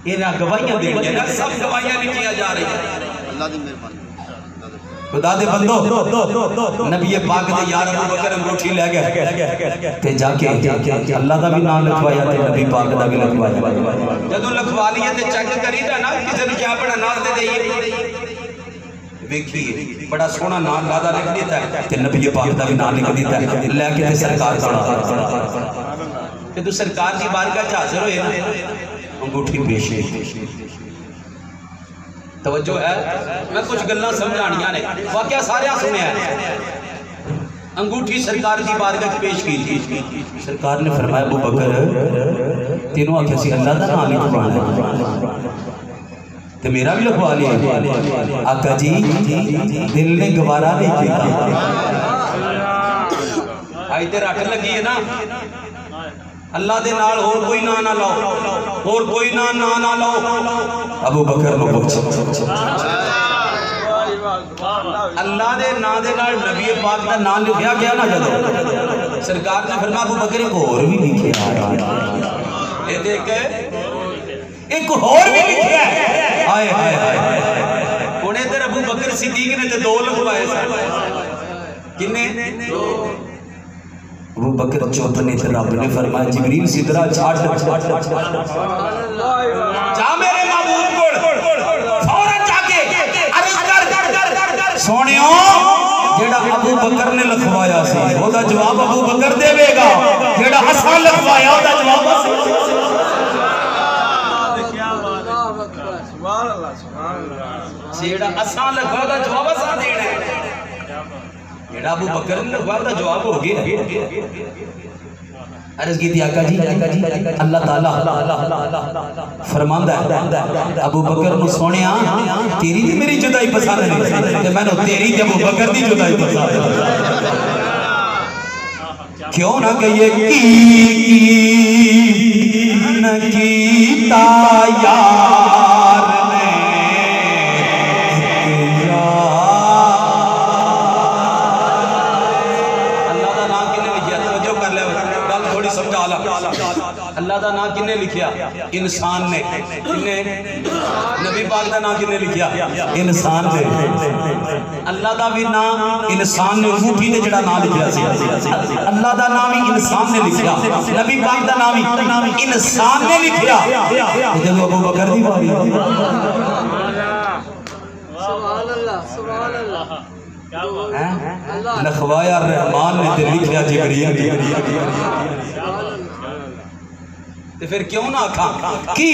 یہ گواہیاں دے گے نا، سب گواہیاں نہیں کیا جا رہی ہیں۔ اللہ دی مہربانی، خدا دے بندو نبی پاک دے یار ابو بکر انگوٹھی لے گئے تے جا کے اللہ دا بھی نام لکھوایا تے نبی پاک دا بھی لکھوایا۔ جدوں لکھوا لیا تے چیک کری دا نا کسے نوں کیا بڑا نام دے دئیے، دیکھیے بڑا سونا نام لادا لکھ دیتا ہے تے نبی پاک دا بھی نام لکھ دیتا ہے، لے کے سرکار دا کہ تو سرکار دی بارگاہ وچ حاضر ہوئے نا انگوٹھی پیش ہے۔ توجہ ہے، میں کچھ گلاں سمجھانیاں نے، واقعہ سارے سنیا ہے۔ انگوٹھی سرکار کی بارگاہ پیش کی تھی، سرکار نے فرمایا ابو بکر تینوں آنکھیں سی اللہ دا نام لکھوانا ہے تے میرا بھی لکھوا لیا۔ آقا جی دل نے گوارا نہیں کیتا، آئی تے رٹ لگی ہے نا اللہ دے نال اور کوئی نام نہ لاؤ، اور کوئی نام نہ لاؤ۔ ابو بکر نو پوچھ اللہ دے نام دے نال نبی پاک دا نام لکھیا گیا نا جدوں سرکار نے فرمایا ابو بکر ایک اور بھی لکھیا ہے، اے دیکھ ایک اور بھی لکھیا ہے، ہائے ہائے ہائے۔ ہن ادھر ابو بکر صدیق نے تے دو لکھوائے سن، کنے ابو بکر چوتنے تھے، رب نے فرمایا جبریل سدرا چھاٹ جا میرے محبوب کو فوراں جا کے عرض کر سونیو جیڑا ابو بکر نے لکھوایا سی او دا جواب ابو بکر دے گا، جیڑا حسن لکھوایا او دا جواب جیڑا حسن لکھوایا دا جواب حسن دینا ہے، جیڑا ابو بکر نے لکھوایا دا جواب ہو گیا۔ عرض کی تھی آقا جی اللہ تعالیٰ فرماندہ ہے ابو بکر نو سونیا تیری دی میری جدائی پسند نہیں کہ میں نے تیری دی ابو بکر دی جدائی پسند کیوں نہ کہیے کی نہ کیتا یار نے اللہ دا نام کنے لکھیا توجہ کر لے گل تھوڑی سمجھا لا اللہ دا نام کنے لکھیا انسان نے نبی پاک دا نام کنے لکھیا انسان نے اللہ دا بھی نام انسان نے انگوٹھی نے جڑا نام لکھیا سی اللہ دا نام ہی انسان نے لکھیا نبی پاک دا نام ہی انسان نے لکھیا جب ابو بکر دی باری سبحان اللہ سبحان اللہ لکھوایا رحمان نے تے لکھیا جبریل تے پھر کیوں نہ آکھاں کی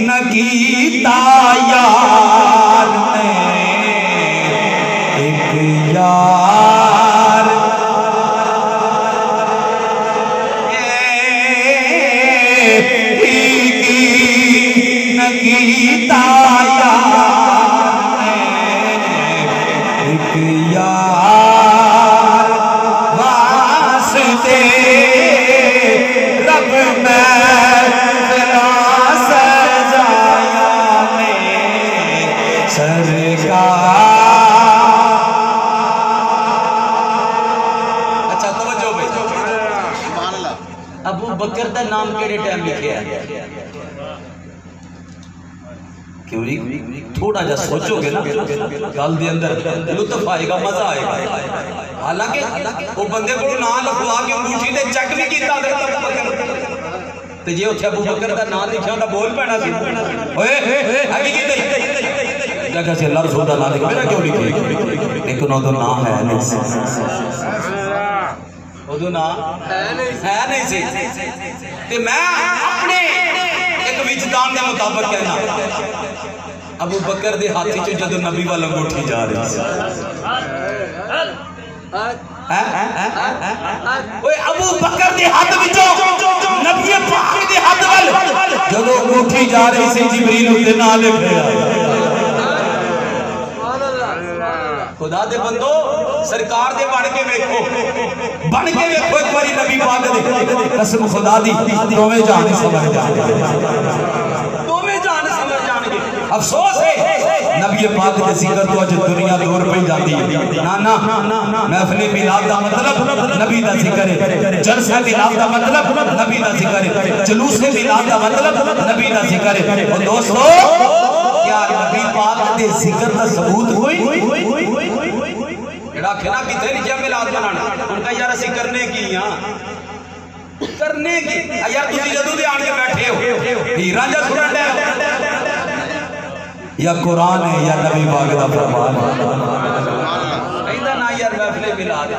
نہ کیتا یار نے ایک یار نہ کیتا یار ایک یار واسطے رب میں سجایا میں سرکار۔ اچھا توجہ بھائی ابو بکر دا نام کیڑے ٹائم لکھیا ہے کیوں نہیں تھوڑا جا سوچو گے نا گل دے اندر لطف آئے گا مزہ آئے گا حالانکہ وہ بندے کو نام لکھوا کے انگوٹھی تے چیک نہیں کیتا تے جے اوتھے ابو بکر دا نام لکھیا ہوندا بول پینا سی اوئے اگے کی جگہ سے اللہ رسول دا نام لکھ میرا کیوں لکھے ایک نو تو نام ہے نہیں وہ نام ہے نہیں سی تے میں اپنے ایک وجدان دے مطابق کہنا ابو بکر دے ہاتھی چ جدو نبی والا انگوٹھی جا رہی سی ابو بکر دے ہاتھ وچوں نبی پاک دے ہاتھ ول جدو انگوٹھی جا رہی سی جبریل اُتے نال لکھیا خدا دے بندو سرکار دے بن کے ویکھو ایک باری نبی پاک دے قسم خدا دی دوویں جان سمجھ جان گے افسوس ہے نبی پاک دے ذکر تو اج دنیا دور پہ جاتی ہے نا محفل میلاد دا مطلب نبی دا ذکر ہے جلسہ میلاد دا مطلب نبی دا ذکر ہے جلوس میلاد دا مطلب نبی دا ذکر ہے اور دوستو کیا نبی پاک دے ذکر دا ثبوت ہوئی جڑا کھنا کتے لکھیا میلاد بنانا ان کا یار اسی کرنے کی یار تسی جدوں دے آن کے بیٹھے ہو ہیراں جا سنن دے یا قرآن ہے یا نبی پاک دا فرمان کہندا نا یار محفل میلاد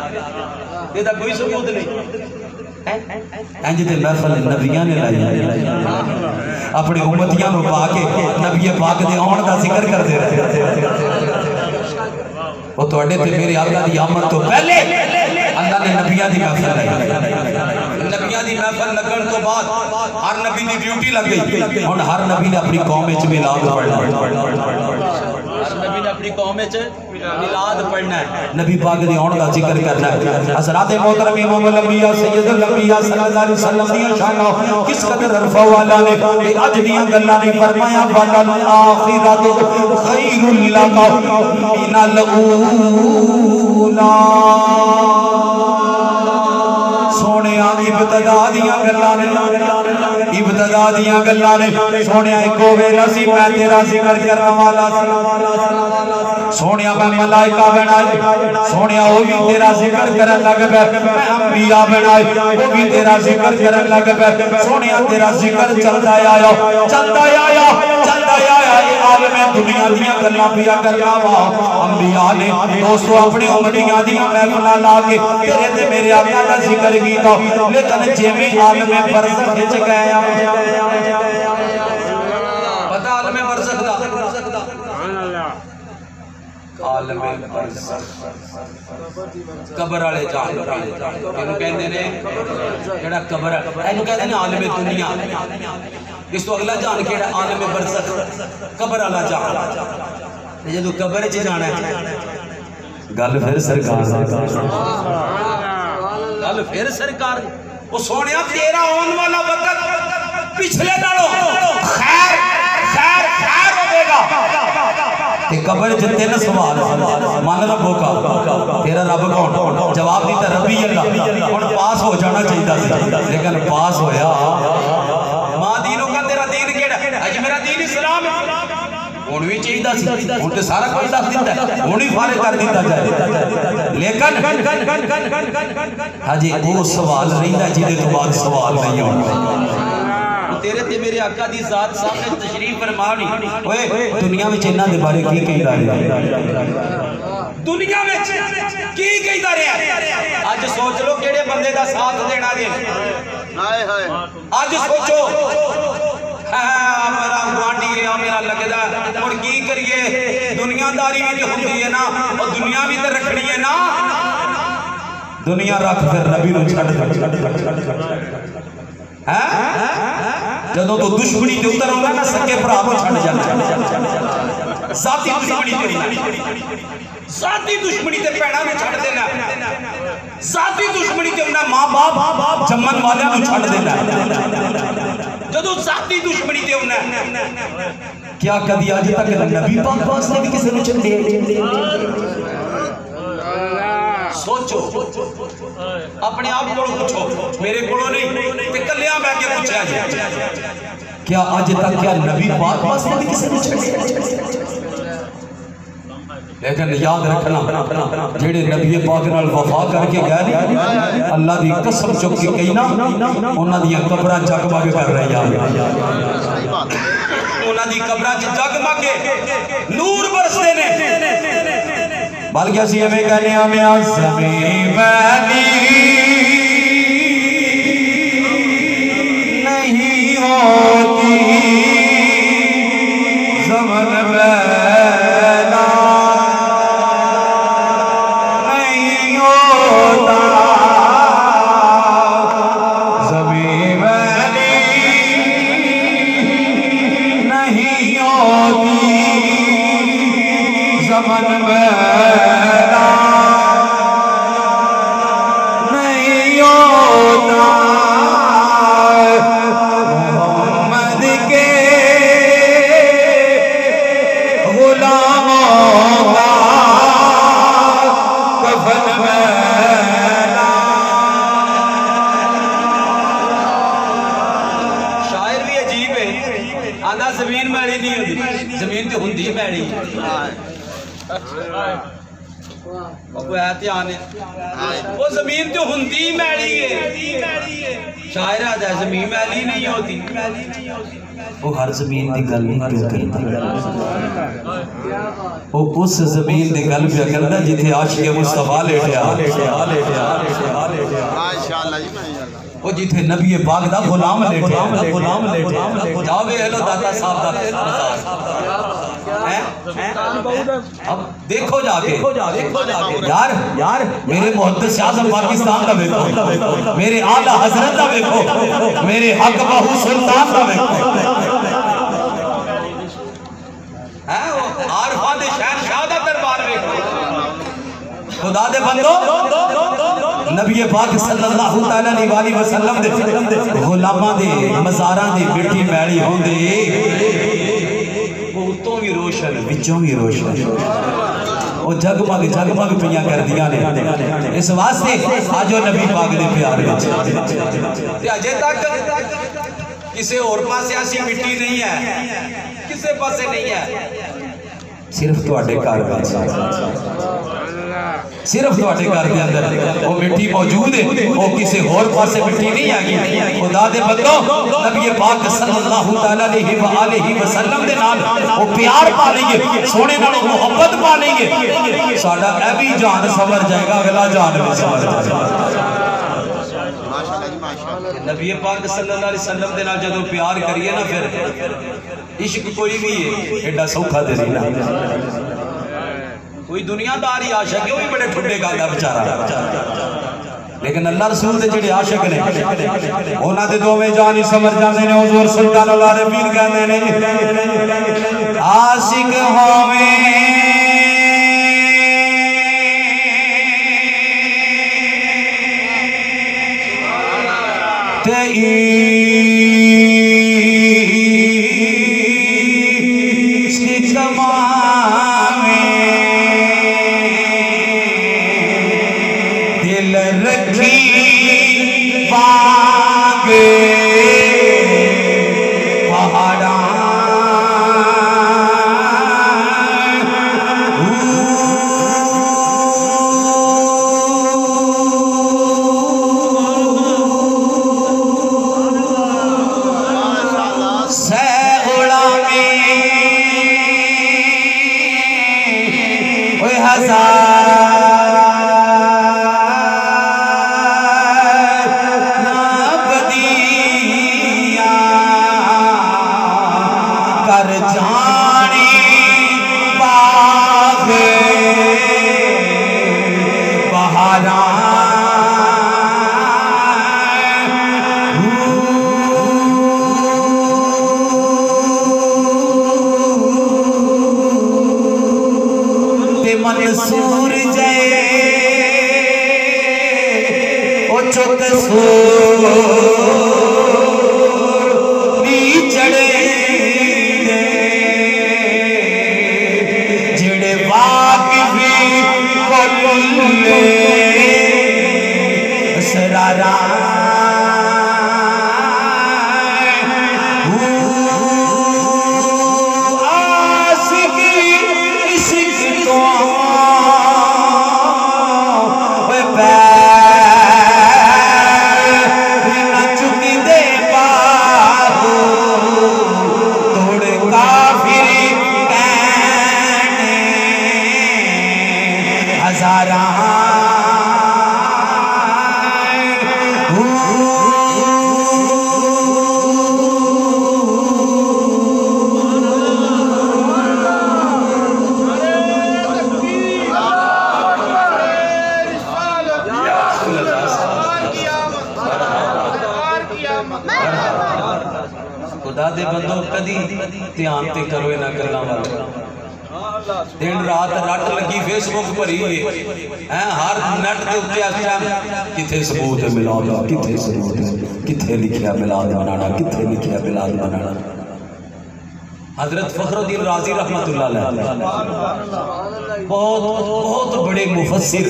یہ دا کوئی ثبوت نہیں انج تے محفل نبیاں نے لائی اپنی امتیاں نو پا کے نبی پاک دے آن دا ذکر کردے رہے وہ تواڈے تے میرے آقا دی آمد تو پہلے اللہ نے نبیاں دی محفل لائی نبیاں دی محفل لگن تو بعد ہر نبی دی ڈیوٹی لگ گئی ہن ہر نبی نے اپنی قوم وچ میلاد پڑھنا ہر نبی نے اپنی قوم وچ میلاد پڑھنا ہے نبی پاک دی آن دا ذکر کرنا ہے حضرات محترم امام الانبیاء سید الانبیاء صلی اللہ علیہ وسلم دی شان کس قدر عرفہ والا نے اج دیاں گلاں نے فرمایا والل اخرۃ خیر لک من الاولی سونے ابتدا دیاں گلاں نے ابتدا دیاں گلاں نے سونیا اکو ویلا سی میں تیرا ذکر کرنا والا سی سونیا میں ملائکہ بنائے سونیا وہ بھی تیرا ذکر کرن لگ پے میں انبیاء بنائے وہ بھی تیرا ذکر کرن لگ پے سونیا تیرا ذکر چلدا آیا یہ عالم دنیا دیاں گلاں پیا کرنا وا انبیاء نے دوستو اپنی امتیاں دیاں محفلاں لا کے تیرے تے میرے آقا دا ذکر کیتا لیکن جویں عالم برزخ وچ گیا پتہ عالم برزخ دا عالم برزخ قبر والے جان اینو کہندے نے جڑا قبر اینو کہندے نے عالم دنیا اس تو اگلا جان کیڑا عالم برزخ قبر والا جان جدو قبر وچ جانا ہے گل پھر سرکار وہ سونیا تیرا آن والا وقت پچھلے نالوں خیر ہوے گا تے قبر وچ تین سوال من ربو کا تیرا رب کون جواب دیتا ربی اللہ ہن پاس ہو جانا چاہیے لیکن پاس ہویا ماں دینوں کا تیرا دین کیڑا اج میرا دین اسلام ہے ہن بھی چاہیے سی ہن تے سارا کچھ دس دیتا ہے ہن ہی فارغ کر دیتا جائے لیکن ہاں جی وہ سوال رہندا جہدے تو بعد سوال نہیں ہونا تیرے تے میرے آقا دی ذات سامنے تشریف فرمانی اوئے دنیا وچ انہاں دے بارے کی کہندا رہیا دنیا وچ کی کہندا رہیا اج سوچ لو کیڑے بندے دا ساتھ دینا جے ہائے ہائے اج سوچو میرا گوانڈی ہے میرا لگدا اور کی کریے دنیا داری بھی ہوندی ہے نا اور دنیا بھی تے رکھنی ہے نا دنیا رکھ پھر نبی نو چھڈ جدوں تو دشمنی تے اتر آوندا نا سکے بھرا نو چھڈ جانا ذاتی دشمنی تے ذاتی دشمنی تے پیڑاں نو چھڈ دینا ذاتی دشمنی تے انہاں ماں باپ جمن والیاں نو چھڈ دینا جدو ذاتی دشمنی تے انہاں کیا کدی اج تک نبی پاک واسطے بھی کسی نے چھڈے سوچو اپنے آپ کو پوچھو میرے کو نہیں تے کلیاں بیٹھ کے پوچھیا جائے کیا اج تک کیا نبی پاک واسطے بھی کسی نے چھڈے لیکن یاد رکھنا جیڑے نبی پاک نال وفا کر کے گئے اللہ دی قسم چک کے کہنا انہاں دی قبراں جگمگ کر رہی ہیں انہاں دی قبراں جگمگ نور برسدے نے بلکہ اسی ایویں کہنے ہمیں زمین ویلی نہیں ہوتی زمن ویلا نہیں ہوتا زمین ویلی نہیں ہوتی زمن ویلا نہیں ہوتا محمد کے غلاموں کا کفن میلا شاعر بھی عجیب ہے آدھا زمین میلی نہیں ہوتی زمین تو ہوندی میلی وہ احتیان ہے وہ زمین تو ہوندی میلی ہے شاعر آدھا ہے زمین میلی نہیں ہوتی وہ ہر زمین دی گل نہیں کیوں کرتا وہ اس زمین دی گل پہ کرتا جتھے عاشق مصطفیٰ لیٹیا وہ جتھے نبی پاک دا غلام لیٹیا جاؤ گے اہلو داتا صاحب دا اب دیکھو جا کے یار میرے محدث اعظم پاکستان کا دیکھو میرے اعلیٰ حضرت کا دیکھو میرے حق بہو سلطان کا دیکھو عارفان دے شہنشاہ دا دربار دیکھو خدا دے بندو نبی پاک صلی اللہ علیہ وسلم دے غلاماں دے مزاراں دی مٹی میلی ہوندے اتوں بھی روشن بچوں بھی روشن وہ جگمگ پیاں کر دیا نے اس واسطے آجو نبی پاک دے پیار وچ تے اجے تک کسے اور پاسے ایسی مٹی نہیں ہے، کسے پاسے نہیں ہے، صرف تواڈے گھر وچ، صرف تواڈے گھر دے اندر وہ مٹی موجود ہے، وہ کسے اور پاسے مٹی نہیں آگی۔ خدا دے بندو، نبی پاک صلی اللہ تعالی علیہ وآلہ وسلم دے نال وہ پیار پا لیں گے، سونے نال محبت پا لیں گے، ساڈا اے بھی جان سنور جائے گا، اگلا جان بھی سنور جائے گا۔ نبی پاک صلی اللہ علیہ وسلم دے نال جدوں پیار کریے نا، پھر عشق کوئی بھی ہے ایڈا سوکھا تے نہیں نا، کوئی دنیا داری عاشق ہے، وہ بھی بڑے ٹھڈے گالا بیچارہ، لیکن اللہ رسول دے جڑے عاشق نے انہاں دے دوویں جان ہی سمجھ جاندے نے، حضور سلطان العارفین کہندے نے عاشق ہوویں تے عشق کماویں، دل رکھی باغ پہاڑاں، منصور جائے او چوت سور بھی چڑے جڑے واقفی کلے سراران خدا دے بندو کدی دھیان تے کرو انہاں گلاں والے، دن رات رٹ لگی فیس بک بھری ہے، ہر نیٹ دے اوتے اس ٹائم کتھے ثبوت ہے میلاد دا، کتھے ثبوت ہے، کتھے لکھیا میلاد منانا، کتھے لکھیا میلاد منانا۔ حضرت فخر الدین رازی رحمت اللہ علیہ بہت بڑے مفسر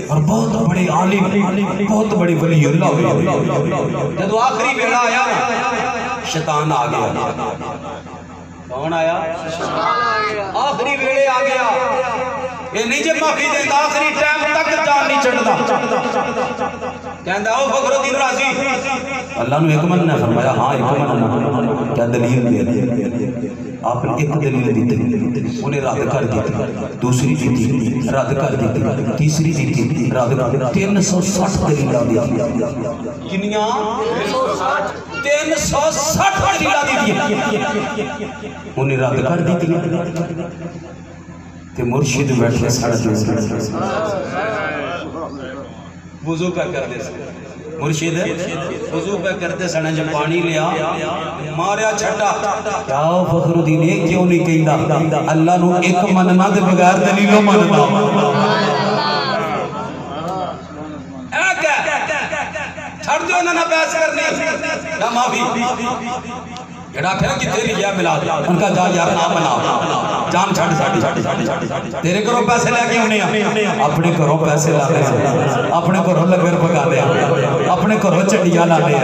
اور بہت بڑے عالم، بہت بڑے ولی اللہ ہوئے، جب آخری ویلا آیا شیطان آ گیا۔ کون آیا؟ آخری ویلے آ گیا، یہ نہیں جب معافی دیتا آخری ٹائم تک جان نہیں چڑھتا، کہندہ او فخر الدین رازی، اللہ نے حکمت نے فرمایا ہاں حکمت نے کیا دلیل دیا، آپ نے ایک دلیل دیتے انہیں رد کر دیتی، دوسری دیتی رد کر دیتی، تیسری دیتی رد کر دیتی، 360 دلیلہ دیتی، کنیاں 360 دلیلہ دیتی، انہیں رد کر دیتی، کہ مرشد بیٹھے ساڑھا جو وضو پہ کر دے مرشد وضو پہ کرتے سنے جب پانی لیا ماریا چھٹا، کیا فخر الدین ایک کیوں نہیں کہیندہ، اللہ نو ایک مننا دے بغیر دلیلوں مننا، چھڑ دیو نہ بحث کرنی یا معافی، جڑا کہا کتے لیا میلاد ان کا جا یار نہ بنا جان چھڑ ساڈی تیرے گھروں پیسے لے کے ہونے اپنے گھروں پیسے لانے اپنے گھروں لنگر پکانے اپنے گھروں چنڈیاں لانے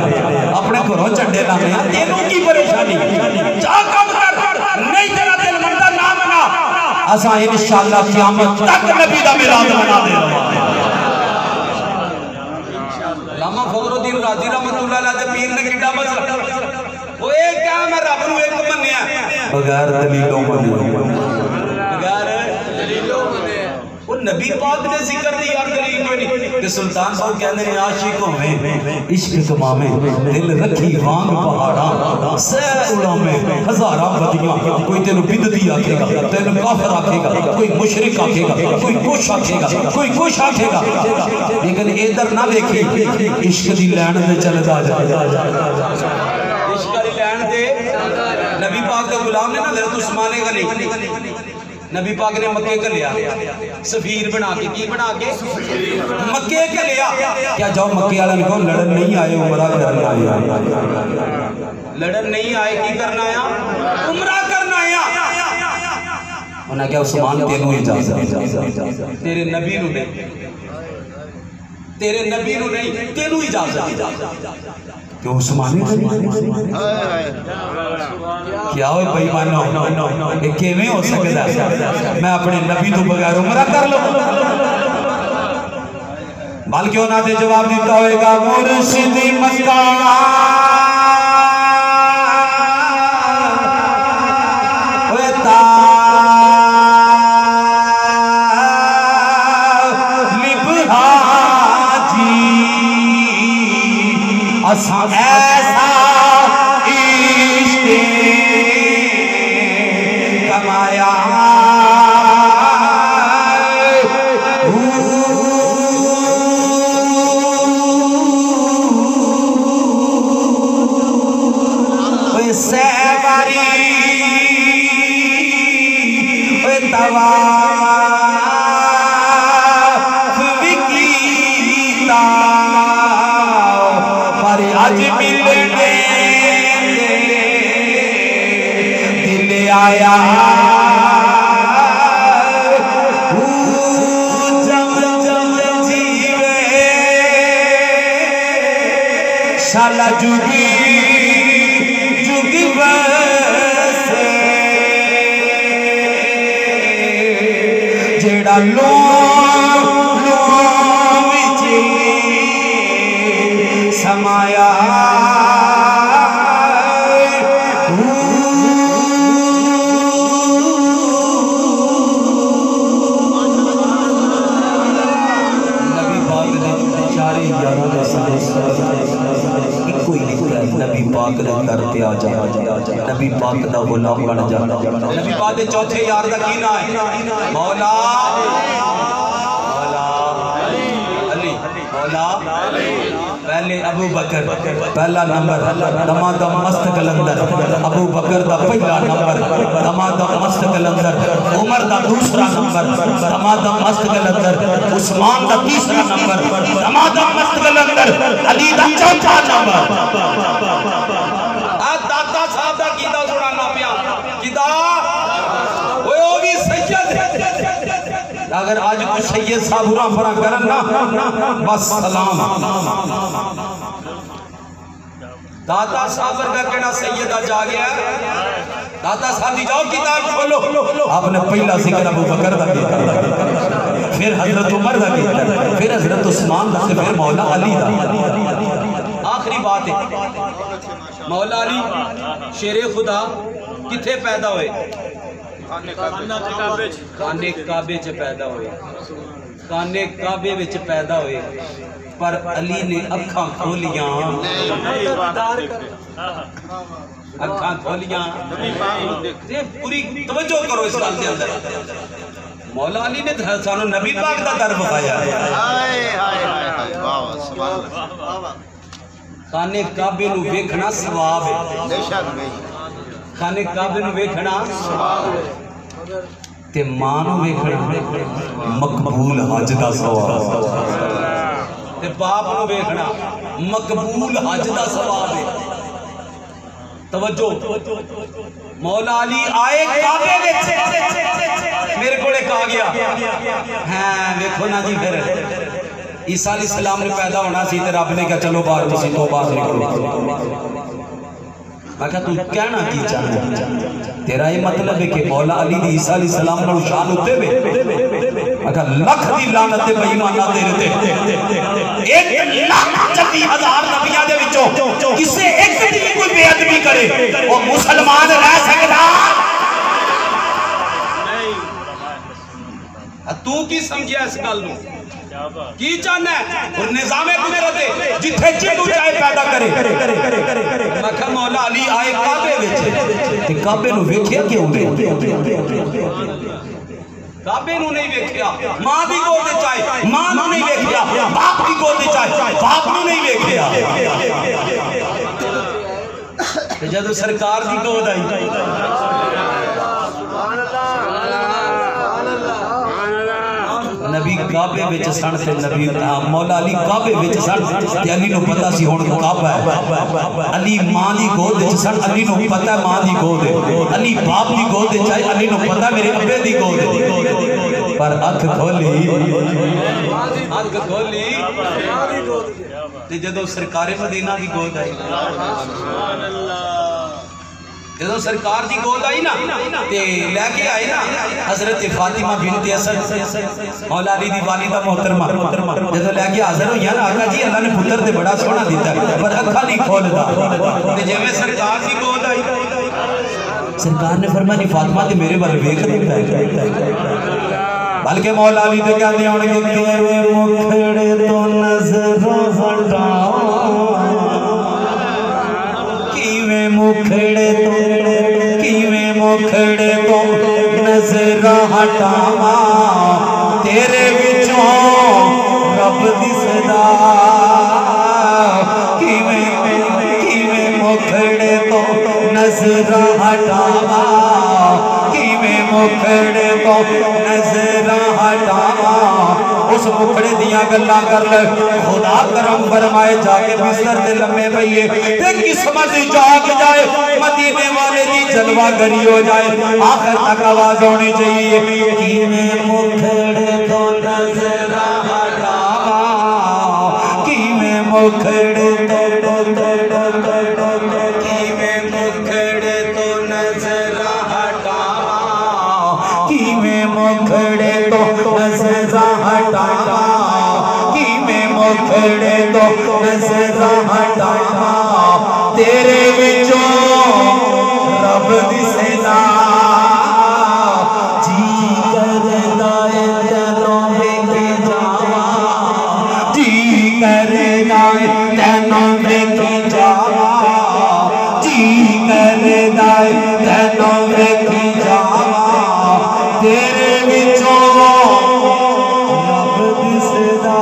اپنے گھروں چنڈے لانے تینوں کی پریشانی جا کم کر نہیں تیرا دل منتا نہ منا اساں انشاءاللہ قیامت تک نبی دا میلاد منا دے علامہ فخر الدین رازی رحمۃ اللہ علیہ دے پیر نے کڈا مسئلہ وہ ایک کیا میں رب نو ایک منیا بغیر دلیلوں وہ نبی پاک نے ذکر دی یار دلیل کوئی نہیں کہ سلطان صاحب کہنے ہیں عاشقوں میں عشق کمامے دل رکھی وانگ پہاڑاں سہ اڑامے ہزاراں بدیاں کوئی تینو بدتی آکھے گا تینو کافر آکھے گا کوئی مشرک آکھے گا کوئی کچھ آکھے گا کوئی کچھ آکھے گا لیکن ادھر نہ دیکھی عشق دی لین میں چل جا عشق دی لین دے نبی پاک دا غلام نے نا حضرت عثمان غنی نبی پاک نے مکے کا لیا سفیر بنا کے کی بنا کے مکے کا لیا کیا جاؤ مکے والے کو لڑن نہیں آئے عمرہ کرنا آیا لڑن نہیں آئے کی کرنا آیا عمرہ کرنا آیا انہوں نے کیا عثمان تینوں اجازت تیرے نبی نو نہیں تیرے نبی نو نہیں تینوں اجازت کہ عثمانی کیا ہوئے بھائی مانو یہ کیویں ہو سکتا ہے میں اپنے نبی تو بغیر عمرہ کر لوں بلکہ انہوں نے جواب دیتا ہوئے گا مرشد مکہ ایسا عشق کمایا سیواری تواف وکیتا پر آج ملنے دل آیا جم جم جیوے شالا جگی جیڑا لون وچ سمایا نبی پاک نے چارے یاروں نے کوئی نہیں نبی پاک نے کرتے آ جا نبی پاک دا غلام بن جا نبی پاک دے چوتھے یار دا کی نا ہے مولا پہلے ابو بکر پہلا نمبر دمادم مست کلندر ابو بکر دا پہلا نمبر دمادم مست کلندر عمر دا دوسرا نمبر دمادم مست کلندر عثمان دا تیسرا نمبر دمادم مست کلندر علی دا چوتھا نمبر دادا صاحب دا کیدا سنانا پیا کیدا وہ بھی سید اگر آج کو سید صاحب برا فرا کرنا بس سلام داتا صاحب کا کہنا سیدہ جا گیا داتا صاحب دی جاؤ کتاب کھولو آپ نے پہلا ذکر ابو بکر دا کیا پھر حضرت عمر دا کیا پھر حضرت عثمان دا پھر مولا علی دا آخری بات ہے مولا علی شیر خدا کتھے پیدا ہوئے خانے کعبے چ پیدا ہوئے خانے کعبے وچ پیدا ہوئے پر علی نے اکھاں کھولیاں اکھاں کھولیاں پوری توجہ کرو اس گل دے اندر مولا علی نے سانو نبی پاک دا در بخایا خانے کعبے نو ویکھنا ثواب ہے خانے کعبے نو ویکھنا تے ماں نو ویکھنا مقبول حج دا ثواب تے باپ نو ویکھنا مقبول حج دا ثواب ہے توجہ مولا علی آئے کعبے وچ میرے کو ایک آ گیا ہاں دیکھو نا جی پھر عیسیٰ علیہ السلام نے پیدا ہونا سی تے رب نے کہا چلو باہر تسی تو باہر نکلو میں کہا تو کہنا کی چاہنا تیرا یہ مطلب ہے کہ مولا علی دی عیسیٰ علیہ السلام نے شان ہوتے ہوئے میں کہا لکھ دی لعنت بے ایمانہ تیرے تے ایک لاکھ 40,000 نبیوں دے وچوں کسے ایک دی کوئی بے ادبی کرے وہ مسلمان رہ سکتا تو کی سمجھیا اس گل نو کی چاہنا ہے اور نظام قدرت ہے جتھے جنو چاہے پیدا کرے میں کہا مولا علی آئے کعبے وچ تے کعبے نو ویکھیا کیوں نہیں کعبے نو نہیں ویکھیا ماں دی گود وچ آئے ماں نو نہیں ویکھیا باپ دی گود وچ آئے باپ نو نہیں ویکھیا تے جدوں سرکار دی گود آئی نبی کعبے وچ سن تے نبی مولا علی کعبے وچ سن تے علی نو پتہ سی ہن کعبہ ہے علی ماں دی گود وچ سن علی نو پتہ ہے ماں دی گود ہے علی باپ دی گود وچ ہے علی نو پتہ میرے ابے دی گود ہے پر اکھ کھولی تے جدوں سرکار مدینہ دی گود آئی سبحان اللہ جدو سرکار دی گود آئی نا تے لے کے آئے نا حضرت فاطمہ بنت اسد مولا علی دی والدہ محترمہ جدو لے کے حاضر ہوئی نا آقا جی اللہ نے پتر تے بڑا سونا دیتا ہے پر اکھا نہیں کھولدا تے جے میں سرکار دی گود آئی سرکار نے فرمایا نہیں فاطمہ تے میرے بل ویکھ دیتا ہے بلکہ مولا علی تے کہندے ہون گے تیرے مکھڑے تو نظر ہٹاؤ کیویں مکھڑے تو نظر ہٹاواں تیرے وچوں رب دی صدا کیویں مکھڑے تو نظر ہٹاواں کیویں مکھڑے تو نظر ہٹاواں اس مکھڑے دیاں گلاں کر لے خدا کرم فرمائے جا کے بستر تے لمے پئیے تے قسمت جاگ جائے مدینے والے دی جلوہ گری ہو جائے آخر تک آواز ہونی چاہیے کیویں مکھڑے تو نظر ہٹاواں کیویں مکھڑے تو کیویں مکھڑے تو نظر ہٹاواں کیویں مکھڑے تو نظر ہٹاواں کیویں مکھڑے تو نظر ہٹاواں تیرے وچوں رب دی صدا جی کردا اے تینوں ویکھے جاواں جی کردا اے تینوں ویکھے جاواں جی کردا اے تینوں ویکھے جاواں تیرے وچوں رب دی صدا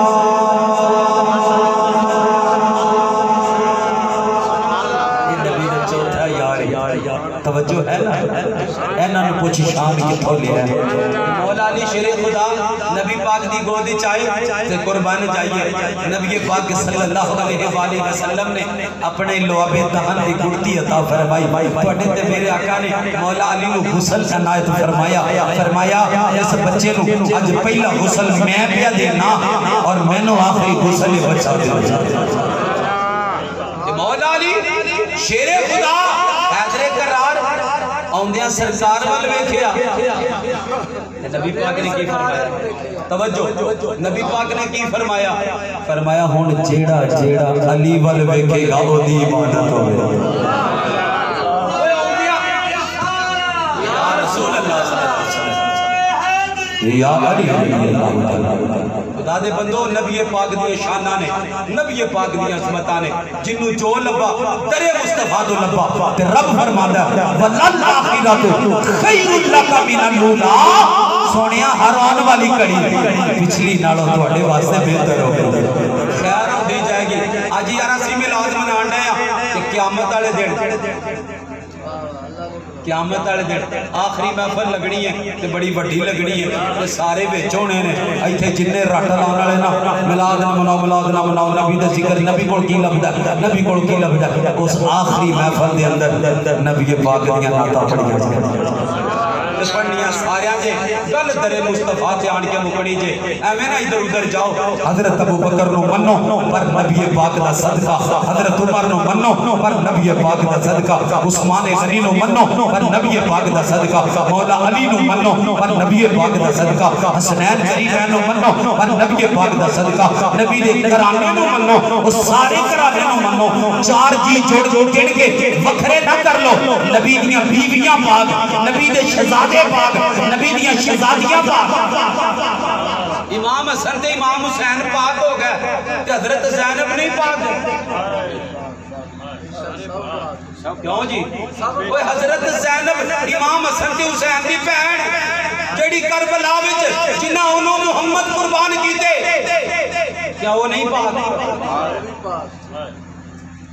توجہ ہے نا اینا نو پوچھی شان کتھوں لیا ہے مولا علی شیر خدا نبی پاک دی گود چاہے تے قربان جائیے نبی پاک صلی اللہ علیہ وآلہ وسلم نے اپنے لعاب دہن دی گڑتی عطا فرمائی توڑے تے میرے آقا نے مولا علی نو غسل عنایت فرمایا اس بچے نو آج پہلا غسل میں پیا دینا اور میں نو آخری غسل بچا دینا مولا علی شیر خدا حیدر کرار آندیاں سرکار وال ویکھیا نبی پاک نے کی فرمایا توجہ نبی پاک نے کی فرمایا ہن جیڑا علی وال ویکھے گا او دی عبادت ہوے یا رسول اللہ صلی اللہ علیہ وسلم یا علی اللہ تعالی خدا دے بندو نبی پاک دی شاناں نے نبی پاک دی عظمتاں نے جنوں جو لبا درے مصطفیٰ تو لبا تے رب فرماندا ہے ولل آخرۃ خیر لک من الاولی سونیا ہر آن والی کڑی پچھلی نالوں تواڈے واسطے بہتر ہوگی خیر ہوندی جائے گی اج یارا سی میلاد منانا ہے تے قیامت والے دن قیامت والے دن آخری محفل لگنی ہے تے بڑی وڈی لگنی ہے تے سارے وچ ہونے نے ایتھے جننے رٹ لاون والے نا میلاد نہ مناؤ نبی دا ذکر نبی کول کی لبدا نبی کول کی لبدا اس آخری محفل دے اندر نبی پاک دیاں نعتاں پڑھیاں جاندیاں پڑھنیاں سارے جے گل درے مصطفیٰ تے آن کے مکڑی جے ایویں نہ ادھر ادھر جاؤ حضرت ابو بکر نو منو پر نبی پاک دا صدقہ حضرت عمر نو منو پر نبی پاک دا صدقہ عثمان غنی نو منو پر نبی پاک دا صدقہ مولا علی نو منو پر نبی پاک دا صدقہ حسنین شریفین نو منو پر نبی پاک دا صدقہ نبی دے گھرانے نو منو اس سارے گھرانے نو منو چار جی جوڑ جوڑ گن کے وکھرے نہ کر لو نبی دیاں بیویاں پاک نبی دے شہزادے پاک نبی دیاں شہزادیاں پاک امام حسن تے امام حسین پاک ہو گئے تے حضرت زینب نہیں پاک کیوں جی وہ حضرت زینب امام حسن تے حسین دی بہن جڑی کربلا وچ جنہاں انہوں محمد قربان کیتے کیا وہ نہیں پاک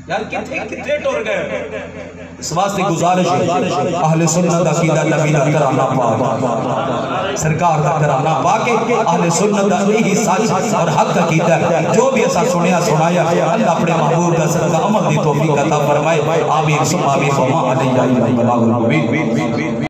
یار کتنے ٹور گئے اس واسطے گزارش ہے اہل سنت عقیدہ نبی دا کرانا پاک سرکار دا کرانا پاک اہل سنت دا یہی سچ اور حق عقیدہ جو بھی ایسا سنیا سنایا اللہ اپنے محبوب کا صدقہ عمل دی توفیق عطا فرمائے آمین ثم آمین وما علیہ البلاغ المبین